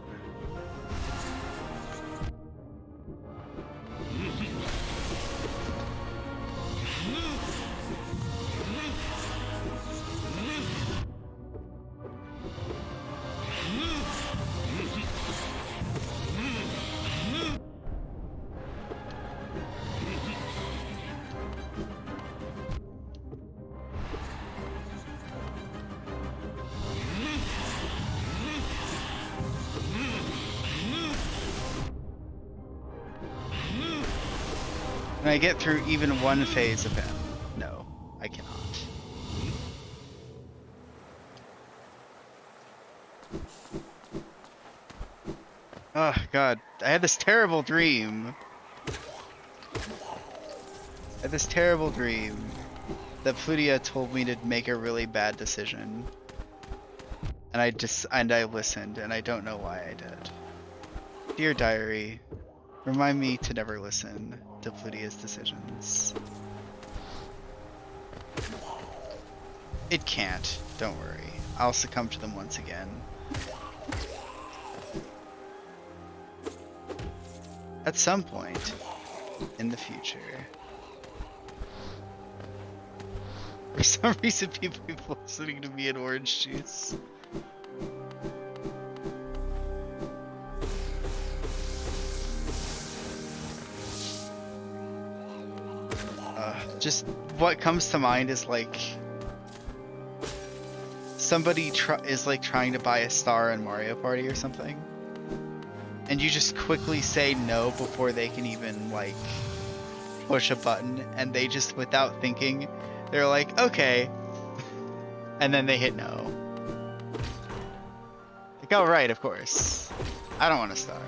Can I get through even one phase of him? No, I cannot. Oh god, I had this terrible dream. I had this terrible dream that Plutia told me to make a really bad decision. And I listened, and I don't know why I did. Dear diary, remind me to never listen to Plutia's decisions. It can't, don't worry. I'll succumb to them once again. At some point in the future. For some reason people are listening to me in orange juice. Just what comes to mind is like somebody is like trying to buy a star in Mario Party or something, and you just quickly say no before they can even like push a button, and they just without thinking they're like okay, and then they hit no. Like, oh right, of course, I don't want a star.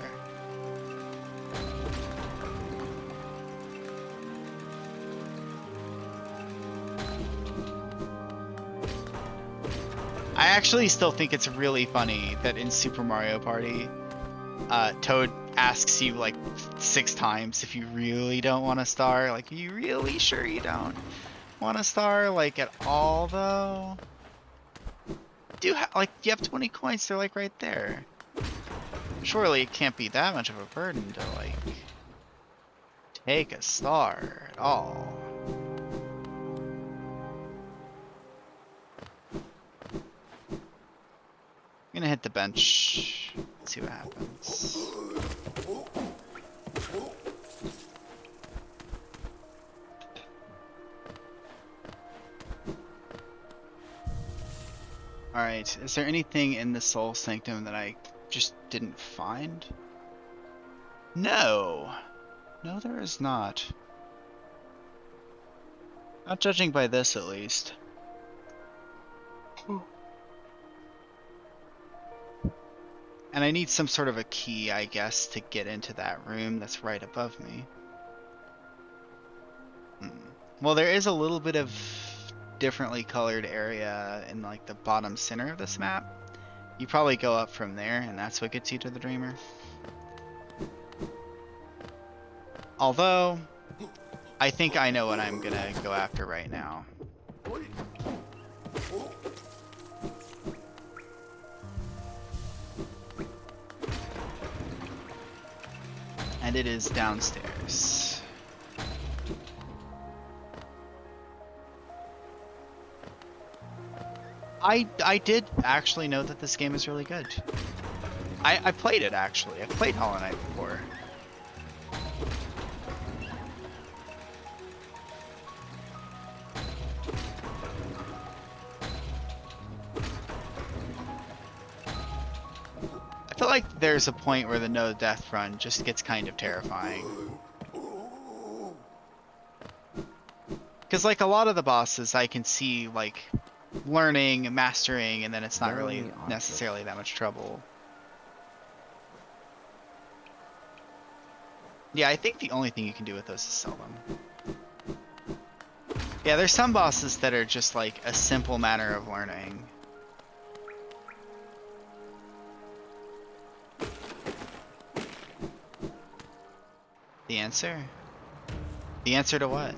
I actually still think it's really funny that in Super Mario Party, Toad asks you like 6 times if you really don't want a star. Like, are you really sure you don't want a star? Like, at all, though? Like, you have 20 coins, they're like right there. Surely it can't be that much of a burden to, like, take a star at all. I'm gonna hit the bench, see what happens. Alright, is there anything in the Soul Sanctum that I just didn't find? No! No, there is not. Not judging by this, at least. And I need some sort of a key, I guess, to get into that room that's right above me. Well, there is a little bit of differently colored area in like the bottom center of this map. You probably go up from there, and that's what gets you to the Dreamer. Although, I think I know what I'm gonna go after right now. And it is downstairs. I did actually know that this game is really good. I played it actually. I played Hollow Knight before. I feel like there's a point where the no death run just gets kind of terrifying. Because like a lot of the bosses I can see like learning, mastering, and then it's not really necessarily that much trouble. Yeah, I think the only thing you can do with those is sell them. Yeah, there's some bosses that are just like a simple matter of learning. The answer? The answer to what?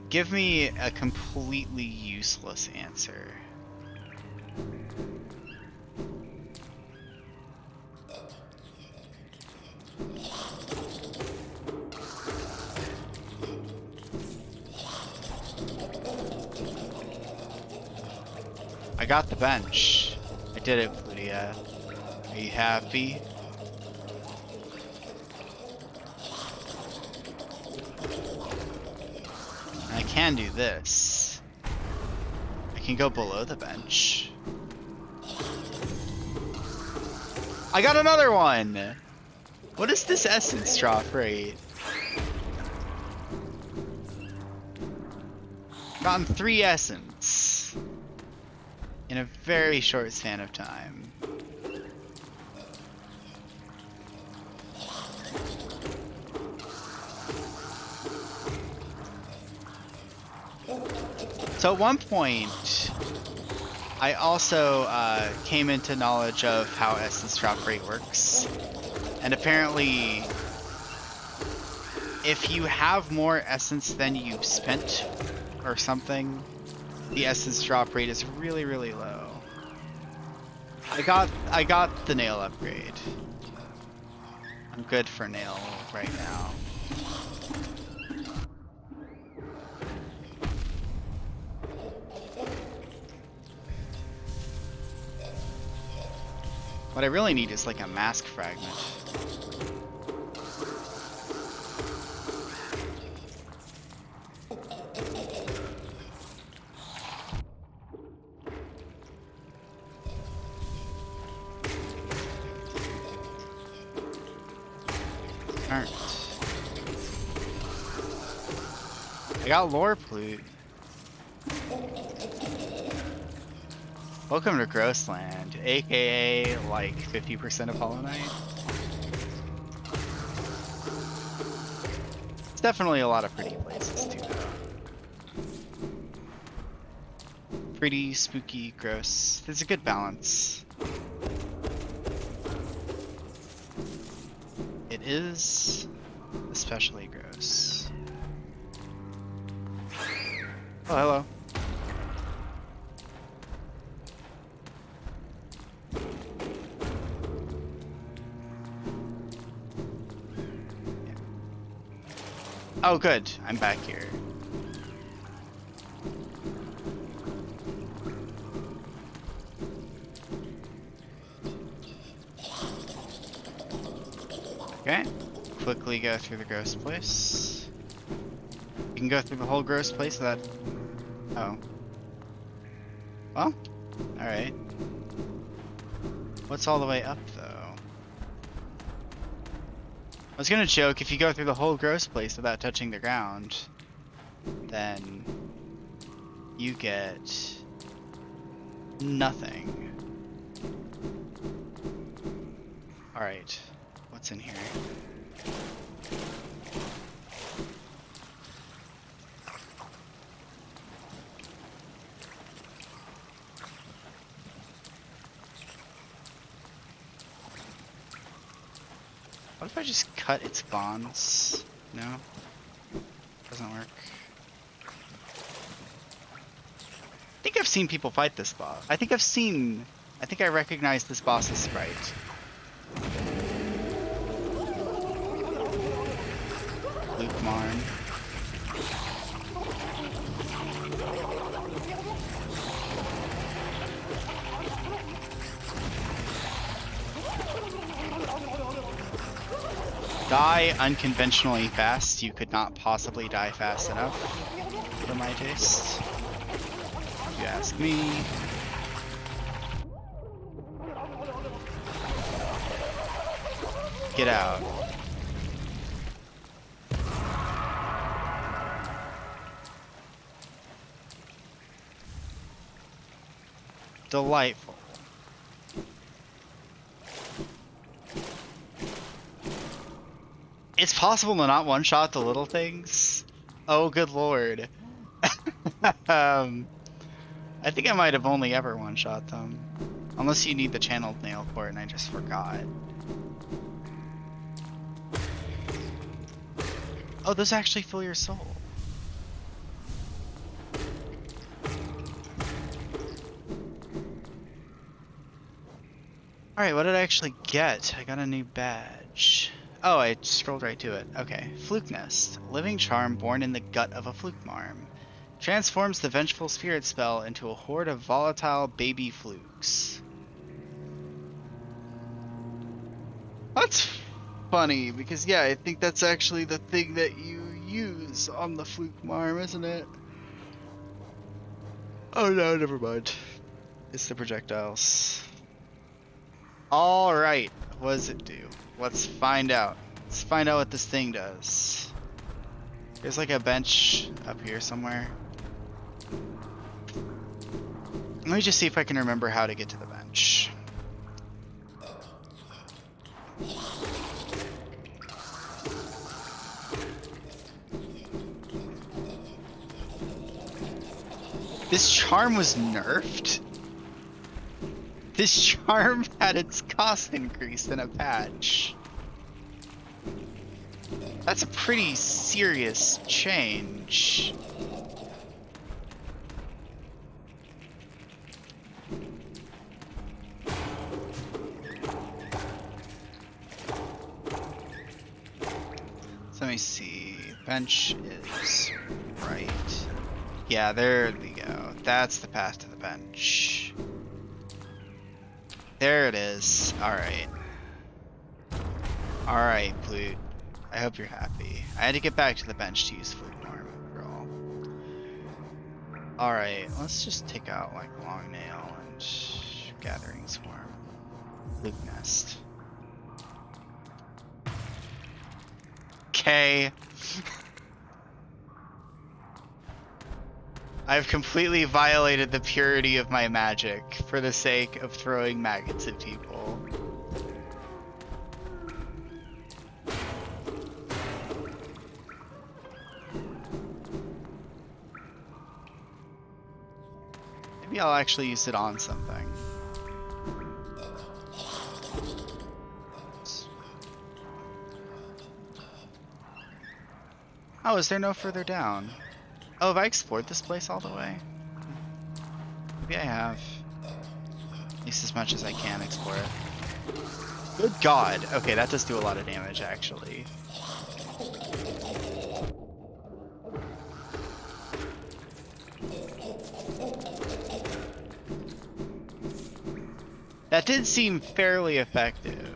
Give me a completely useless answer. I got the bench. I did it, Lydia. Are you happy? I can do this. I can go below the bench. I got another one! What is this essence drop rate? Gotten 3 essence in a very short span of time. So at one point, I also came into knowledge of how essence drop rate works. And apparently, if you have more essence than you've spent or something, the essence drop rate is really, really low. I got the nail upgrade. I'm good for nail right now. What I really need is like a mask fragment. Alright. I got lore plute. Welcome to Grossland, aka like 50% of Hollow Knight. It's definitely a lot of pretty places too, though. Pretty, spooky, gross. There's a good balance. It is especially gross. Oh, hello. Oh, good. I'm back here. Okay. Quickly go through the gross place. You can go through the whole gross place without... Oh. Well, alright. What's all the way up, though? I was gonna joke, if you go through the whole gross place without touching the ground, then you get nothing. Alright, what's in here? What if I just cut its bonds? No? Doesn't work. I think I've seen people fight this boss. I think I recognize this boss's sprite. Luke Marn. Die unconventionally fast. You could not possibly die fast enough for my taste, if you ask me. Get out. Delightful. It's possible to not one-shot the little things? Oh, good lord. I think I might have only ever one-shot them. Unless you need the channeled nail for it and I just forgot. Oh, those actually fill your soul. Alright, what did I actually get? I got a new badge. Oh, I scrolled right to it. Okay. Fluke Nest. Living charm born in the gut of a fluke marm. Transforms the vengeful spirit spell into a horde of volatile baby flukes. That's funny, because yeah, I think that's actually the thing that you use on the fluke marm, isn't it? Oh no, never mind. It's the projectiles. Alright, what does it do? Let's find out. Let's find out what this thing does. There's like a bench up here somewhere. Let me just see if I can remember how to get to the bench. This charm was nerfed? This charm had its cost increased in a patch. That's a pretty serious change. So let me see. Bench is right. Yeah, there we go. That's the path to the bench. There it is. Alright. Alright, Plute. I hope you're happy. I had to get back to the bench to use Fluke Marm after all. Alright, let's just take out like Long Nail and Gathering Swarm. Fluke Nest. Okay. I've completely violated the purity of my magic for the sake of throwing maggots at people. Maybe I'll actually use it on something. Oh, is there no further down? Oh, have I explored this place all the way? Maybe I have. At least as much as I can explore it. Good God. Okay, that does do a lot of damage, actually. That did seem fairly effective.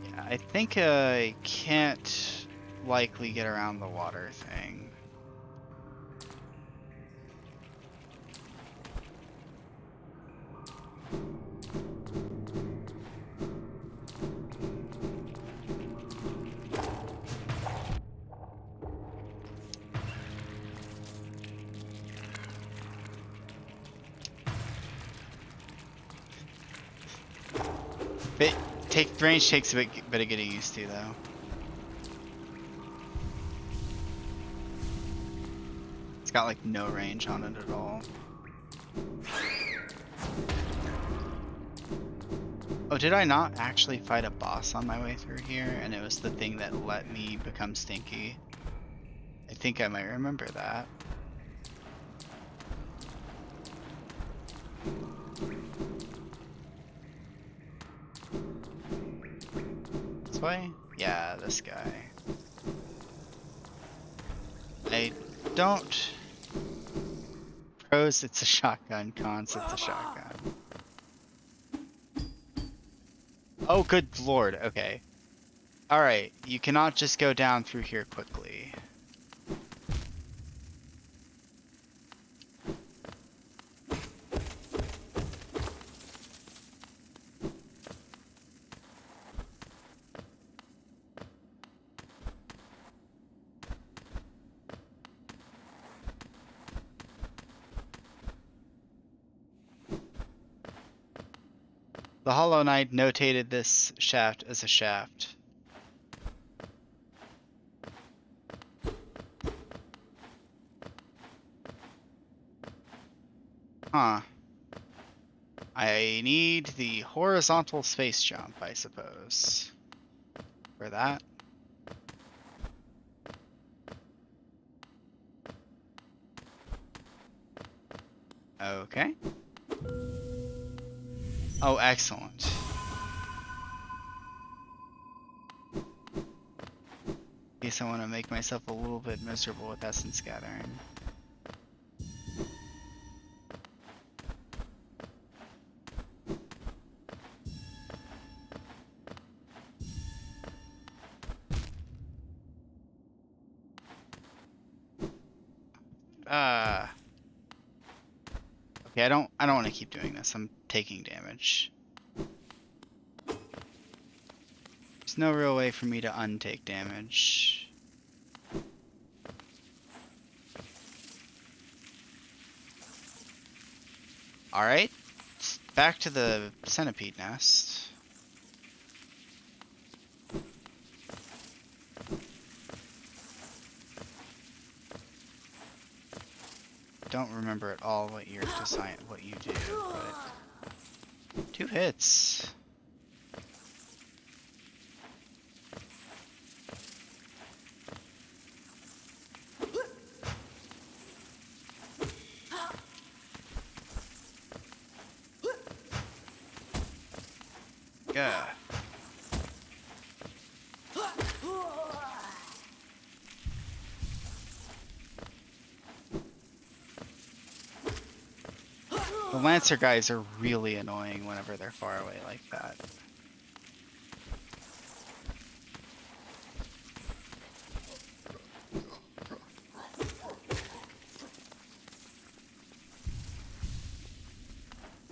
Yeah, I think I can't likely get around the water thing. Range takes a bit of getting used to, though. It's got like no range on it at all. Oh, did I not actually fight a boss on my way through here? And it was the thing that let me become stinky? I think I might remember that. Way? Yeah, this guy. I don't... Pros, it's a shotgun. Cons, it's a shotgun. Oh, good lord. Okay. Alright, you cannot just go down through here quickly. The Hollow Knight notated this shaft as a shaft. Huh. I need the horizontal space jump, I suppose. For that. Okay. Oh, excellent. In case I want to make myself a little bit miserable with Essence Gathering. Okay, I don't want to keep doing this. I'm taking damage. There's no real way for me to untake damage. Alright, back to the centipede nest. Don't remember at all what you do, but 2 hits. Yeah. The Lancer guys are really annoying whenever they're far away like that.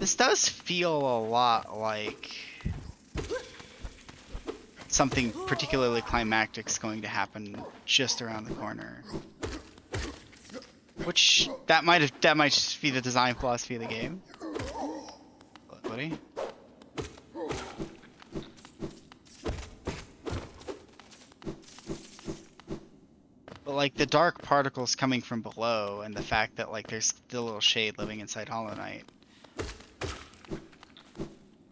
This does feel a lot like something particularly climactic is going to happen just around the corner. Which that might just be the design philosophy of the game. What, buddy? But like the dark particles coming from below, and the fact that like there's still a little shade living inside Hollow Knight,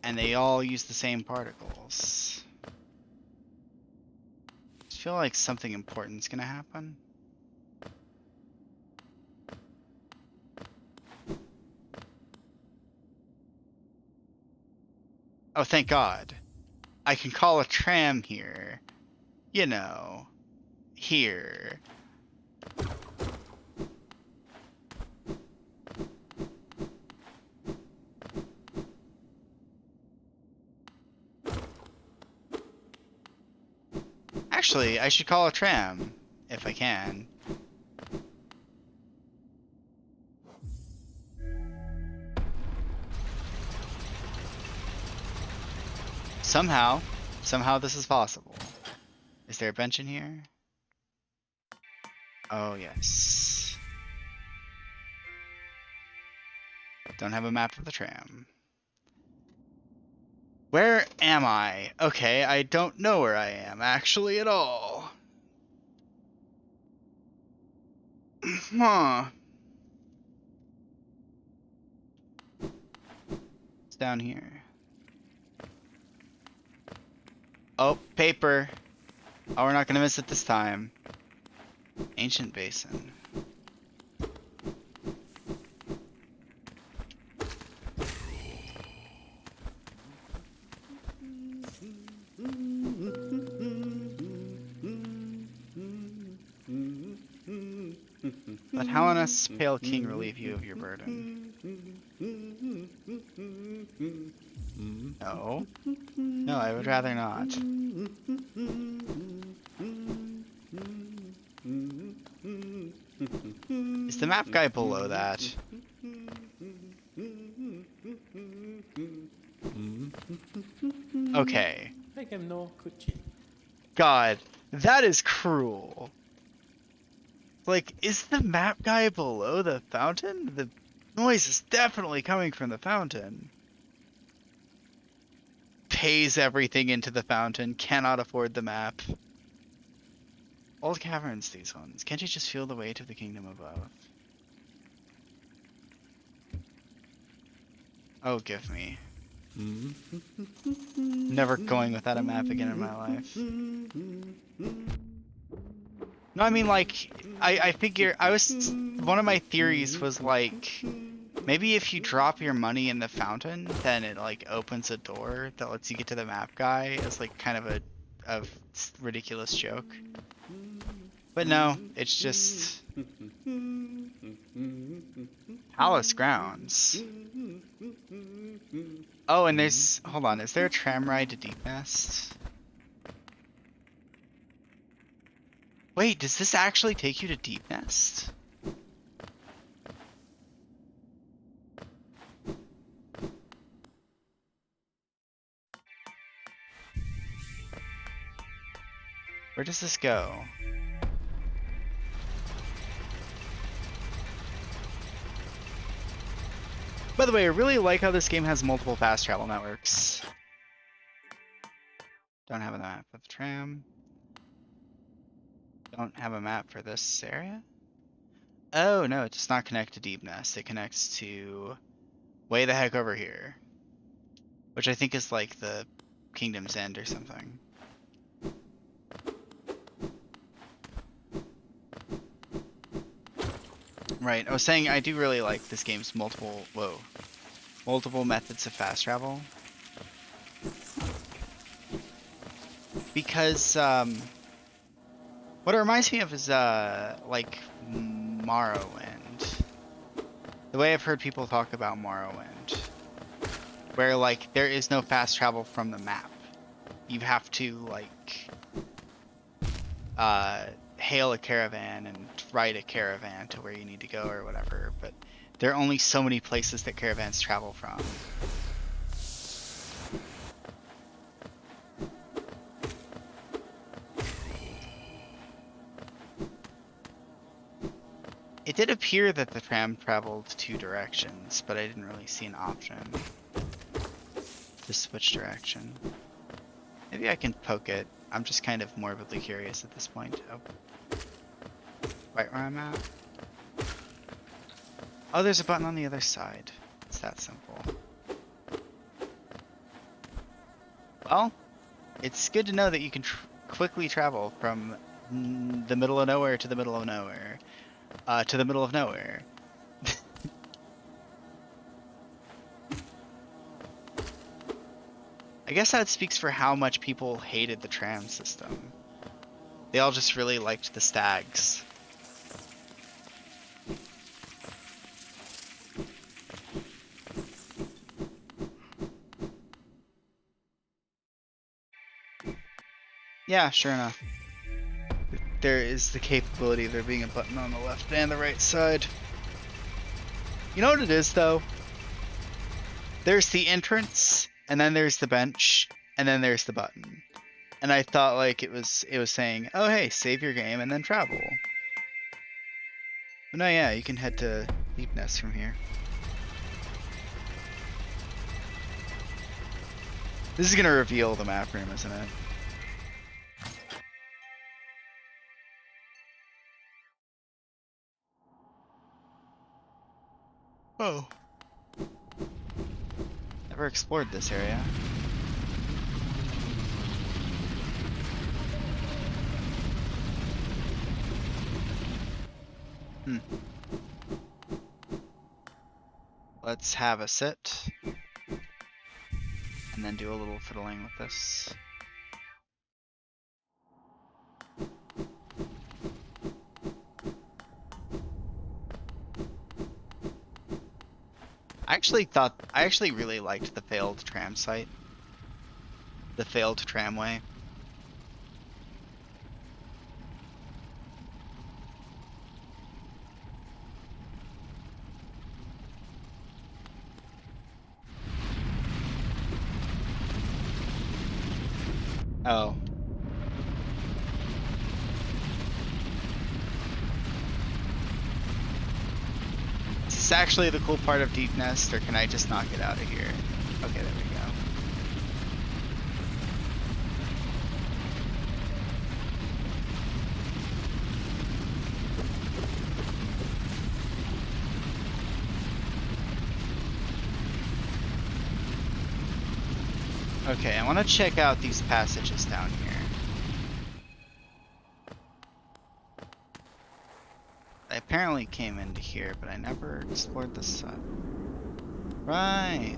and they all use the same particles. I just feel like something important's gonna happen. Oh, thank God. I can call a tram here. You know, here. Actually, I should call a tram, if I can. Somehow this is possible. Is there a bench in here? Oh, yes. Don't have a map of the tram. Where am I? Okay, I don't know where I am, actually, at all. Huh. It's down here. Oh, paper. Oh, we're not gonna miss it this time. Ancient basin. Let Hallownest's Pale King relieve you of your burden. No. No, I would rather not. Is the map guy below that? Okay. Pegemno Kuchin. God, that is cruel. Like, is the map guy below the fountain? The noise is definitely coming from the fountain. Pays everything into the fountain, cannot afford the map. Old caverns, these ones. Can't you just feel the weight of the kingdom above? Oh, give me. Never going without a map again in my life. No, I mean, like, I figure, one of my theories was, like, maybe if you drop your money in the fountain, then it, like, opens a door that lets you get to the map guy as, like, kind of a ridiculous joke. But no, it's just Palace grounds. Oh, and there's, hold on, is there a tram ride to Deep Nest? Wait, does this actually take you to Deep Nest? Where does this go? By the way, I really like how this game has multiple fast travel networks. Don't have a map of the tram. Don't have a map for this area? Oh, no, it does not connect to Deep Nest. It connects to way the heck over here. Which I think is like the Kingdom's End or something. Right, I was saying I do really like this game's multiple methods of fast travel. Because, what it reminds me of is, like, Morrowind. The way I've heard people talk about Morrowind. Where, like, there is no fast travel from the map. You have to, like, hail a caravan and ride a caravan to where you need to go or whatever. But There are only so many places that caravans travel from. It did appear that the tram traveled 2 directions, but I didn't really see an option to switch direction. Maybe I can poke it. I'm just kind of morbidly curious at this point. Oh. Right where I'm at? Oh, there's a button on the other side. It's that simple. Well, it's good to know that you can quickly travel from the middle of nowhere to the middle of nowhere. To the middle of nowhere. I guess that speaks for how much people hated the tram system. They all just really liked the stags. Yeah, sure enough. There is the capability of there being a button on the left and the right side. You know what it is, though? There's the entrance, and then there's the bench, and then there's the button. And I thought like it was saying, oh hey, save your game and then travel. But no, yeah, you can head to Deepnest from here. This is gonna reveal the map room, isn't it? Oh. Never explored this area. Let's have a sit. And then do a little fiddling with this. I actually really liked the failed tram site. The failed tramway. Oh. Is this actually the cool part of Deepnest, or can I just knock it out of here? Okay, there we go. Okay, I want to check out these passages down here. I apparently came into here, but I never explored this side. Right.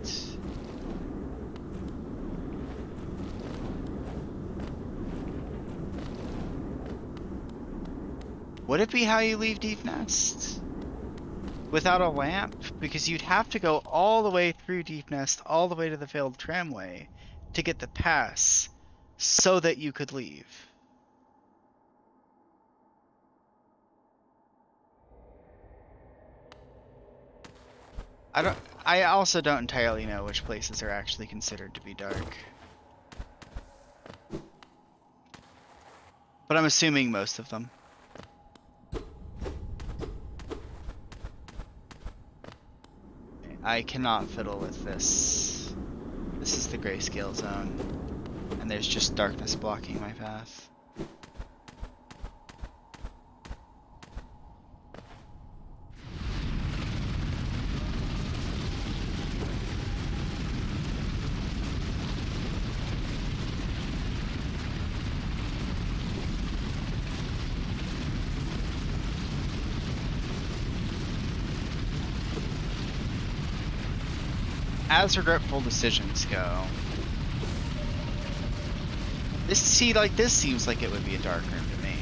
Would it be how you leave Deepnest? Without a lamp? Because you'd have to go all the way through Deepnest, all the way to the failed tramway, to get the pass, so that you could leave. I also don't entirely know which places are actually considered to be dark. But I'm assuming most of them. I cannot fiddle with this. This is the grayscale zone. And there's just darkness blocking my path. As regretful decisions go, this seems like it would be a dark room to me,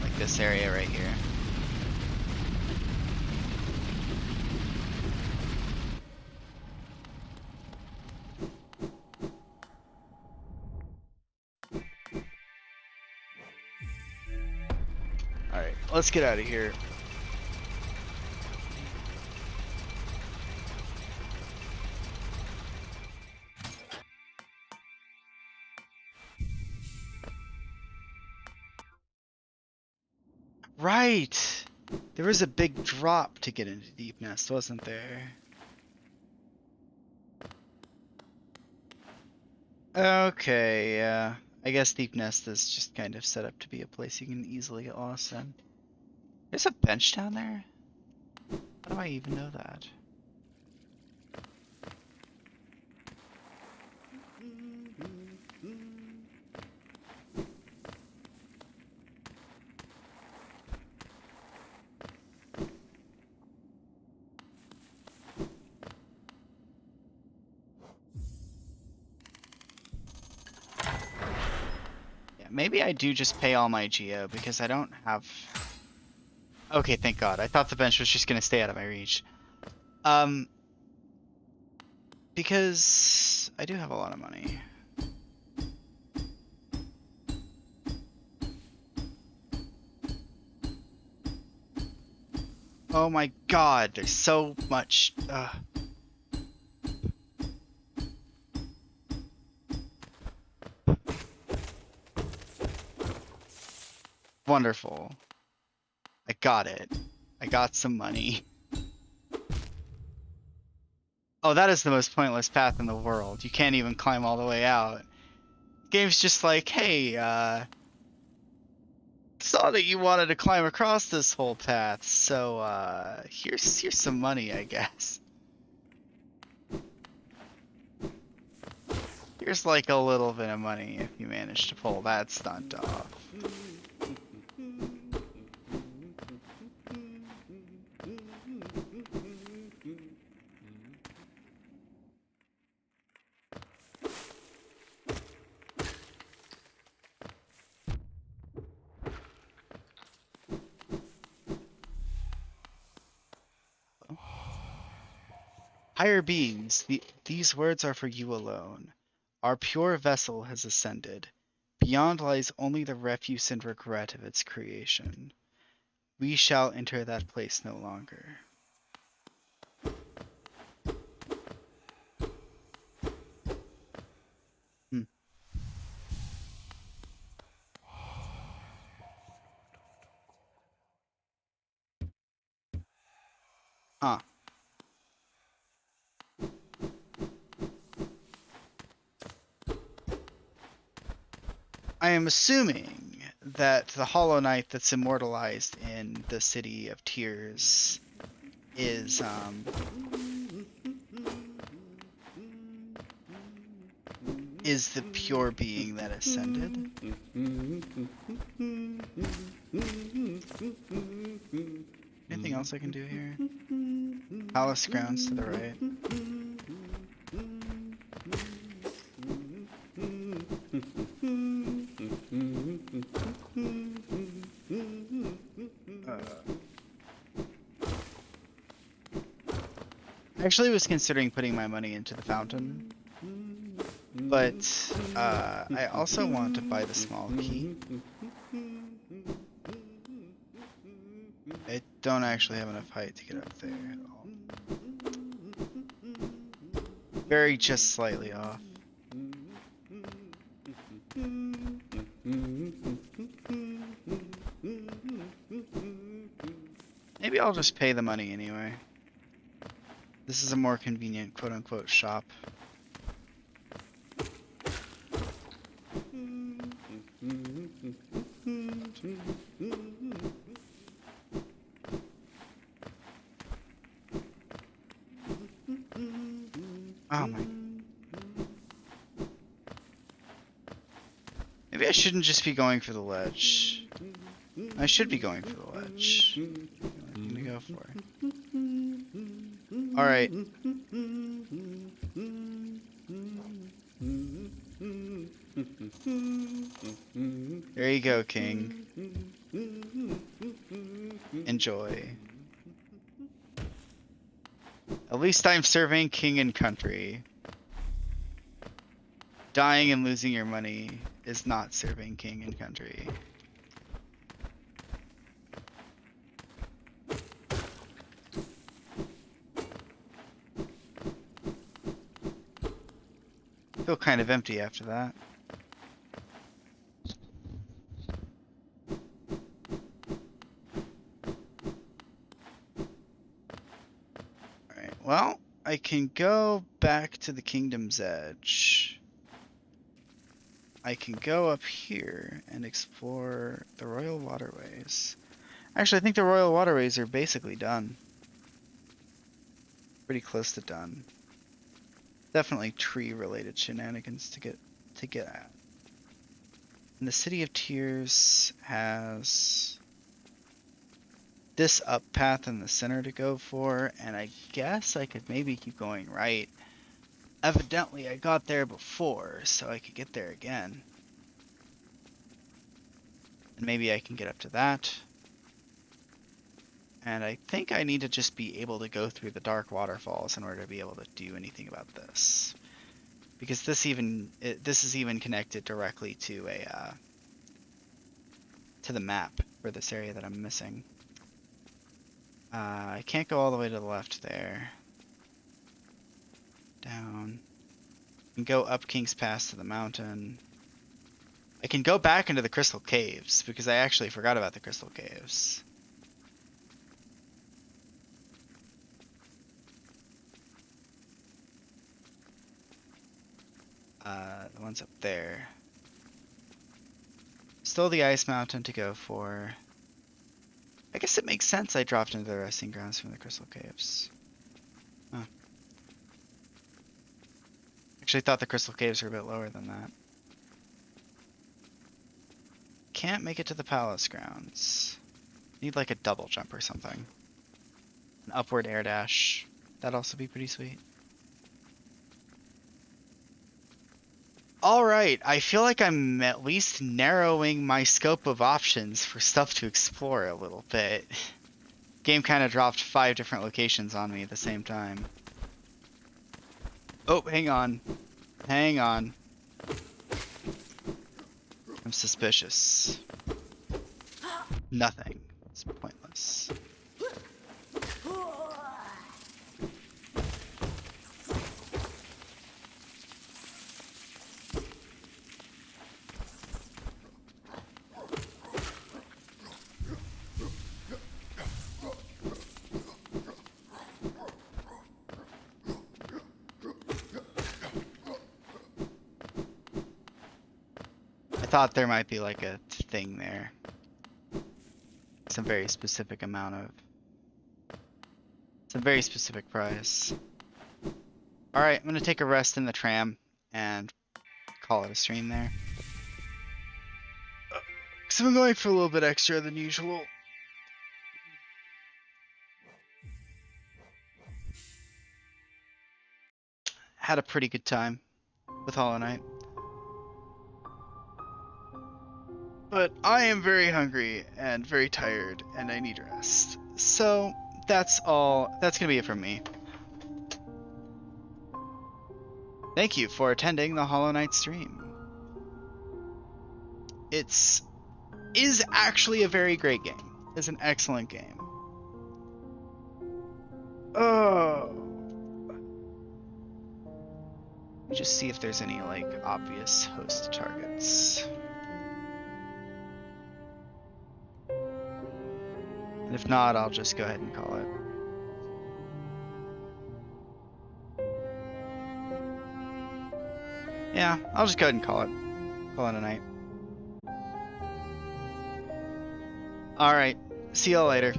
like this area right here. All right, let's get out of here. Right! There was a big drop to get into Deep Nest, wasn't there? Okay, yeah. I guess Deep Nest is just kind of set up to be a place you can easily get lost in. There's a bench down there? How do I even know that? Yeah, maybe I do just pay all my geo because I don't have... Okay, thank God. I thought the bench was just gonna stay out of my reach. Because I do have a lot of money. Oh my God, there's so much. Wonderful. I got it. I got some money. Oh, that is the most pointless path in the world. You can't even climb all the way out. Game's just like, hey, saw that you wanted to climb across this whole path, so here's some money, I guess. Here's like a little bit of money if you manage to pull that stunt off. Higher beings, these words are for you alone. Our pure vessel has ascended. Beyond lies only the refuse and regret of its creation. We shall enter that place no longer. Huh. I am assuming that the Hollow Knight that's immortalized in the City of Tears is the pure being that ascended. Anything else I can do here? Palace grounds to the right. I actually was considering putting my money into the fountain, but I also want to buy the small key. I don't actually have enough height to get up there at all. Very just slightly off. Maybe I'll just pay the money anyway. This is a more convenient quote-unquote shop. Oh my. Maybe I shouldn't just be going for the ledge. I should be going for the ledge. What am I gonna go for? Alright. There you go, King. Enjoy. At least I'm serving king and country. Dying and losing your money is not serving king and country. Feel kind of empty after that. I can go back to the Kingdom's Edge. I can go up here and explore the Royal Waterways. Actually, I think the Royal Waterways are basically done. Pretty close to done. Definitely tree-related shenanigans to get at. And the City of Tears has this up path in the center to go for, and I guess I could maybe keep going right. Evidently, I got there before, so I could get there again. And maybe I can get up to that. And I think I need to just be able to go through the Dark Waterfalls in order to be able to do anything about this. Because this is even connected directly to to the map for this area that I'm missing. I can't go all the way to the left there. Down. I can go up King's Pass to the mountain. I can go back into the Crystal Caves, because I actually forgot about the Crystal Caves. The one's up there. Still the Ice Mountain to go for. I guess it makes sense I dropped into the resting grounds from the Crystal Caves. Huh. Actually thought the Crystal Caves were a bit lower than that. Can't make it to the Palace grounds. Need like a double jump or something. An upward air dash. That'd also be pretty sweet. Alright, I feel like I'm at least narrowing my scope of options for stuff to explore a little bit. Game kind of dropped 5 different locations on me at the same time. Oh, hang on. Hang on. I'm suspicious. Nothing. It's pointless. I thought there might be like a thing there. Some very specific amount of... Some very specific price. Alright, I'm gonna take a rest in the tram and call it a stream there. Because I'm going for a little bit extra than usual. Had a pretty good time with Hollow Knight. But I am very hungry and very tired and I need rest. So that's all. That's going to be it from me. Thank you for attending the Hollow Knight stream. Is actually a very great game. It's an excellent game. Oh. Let me just see if there's any like obvious host targets. And if not, I'll just go ahead and call it. Yeah, I'll just go ahead and call it. Call it a night. Alright, see y'all later.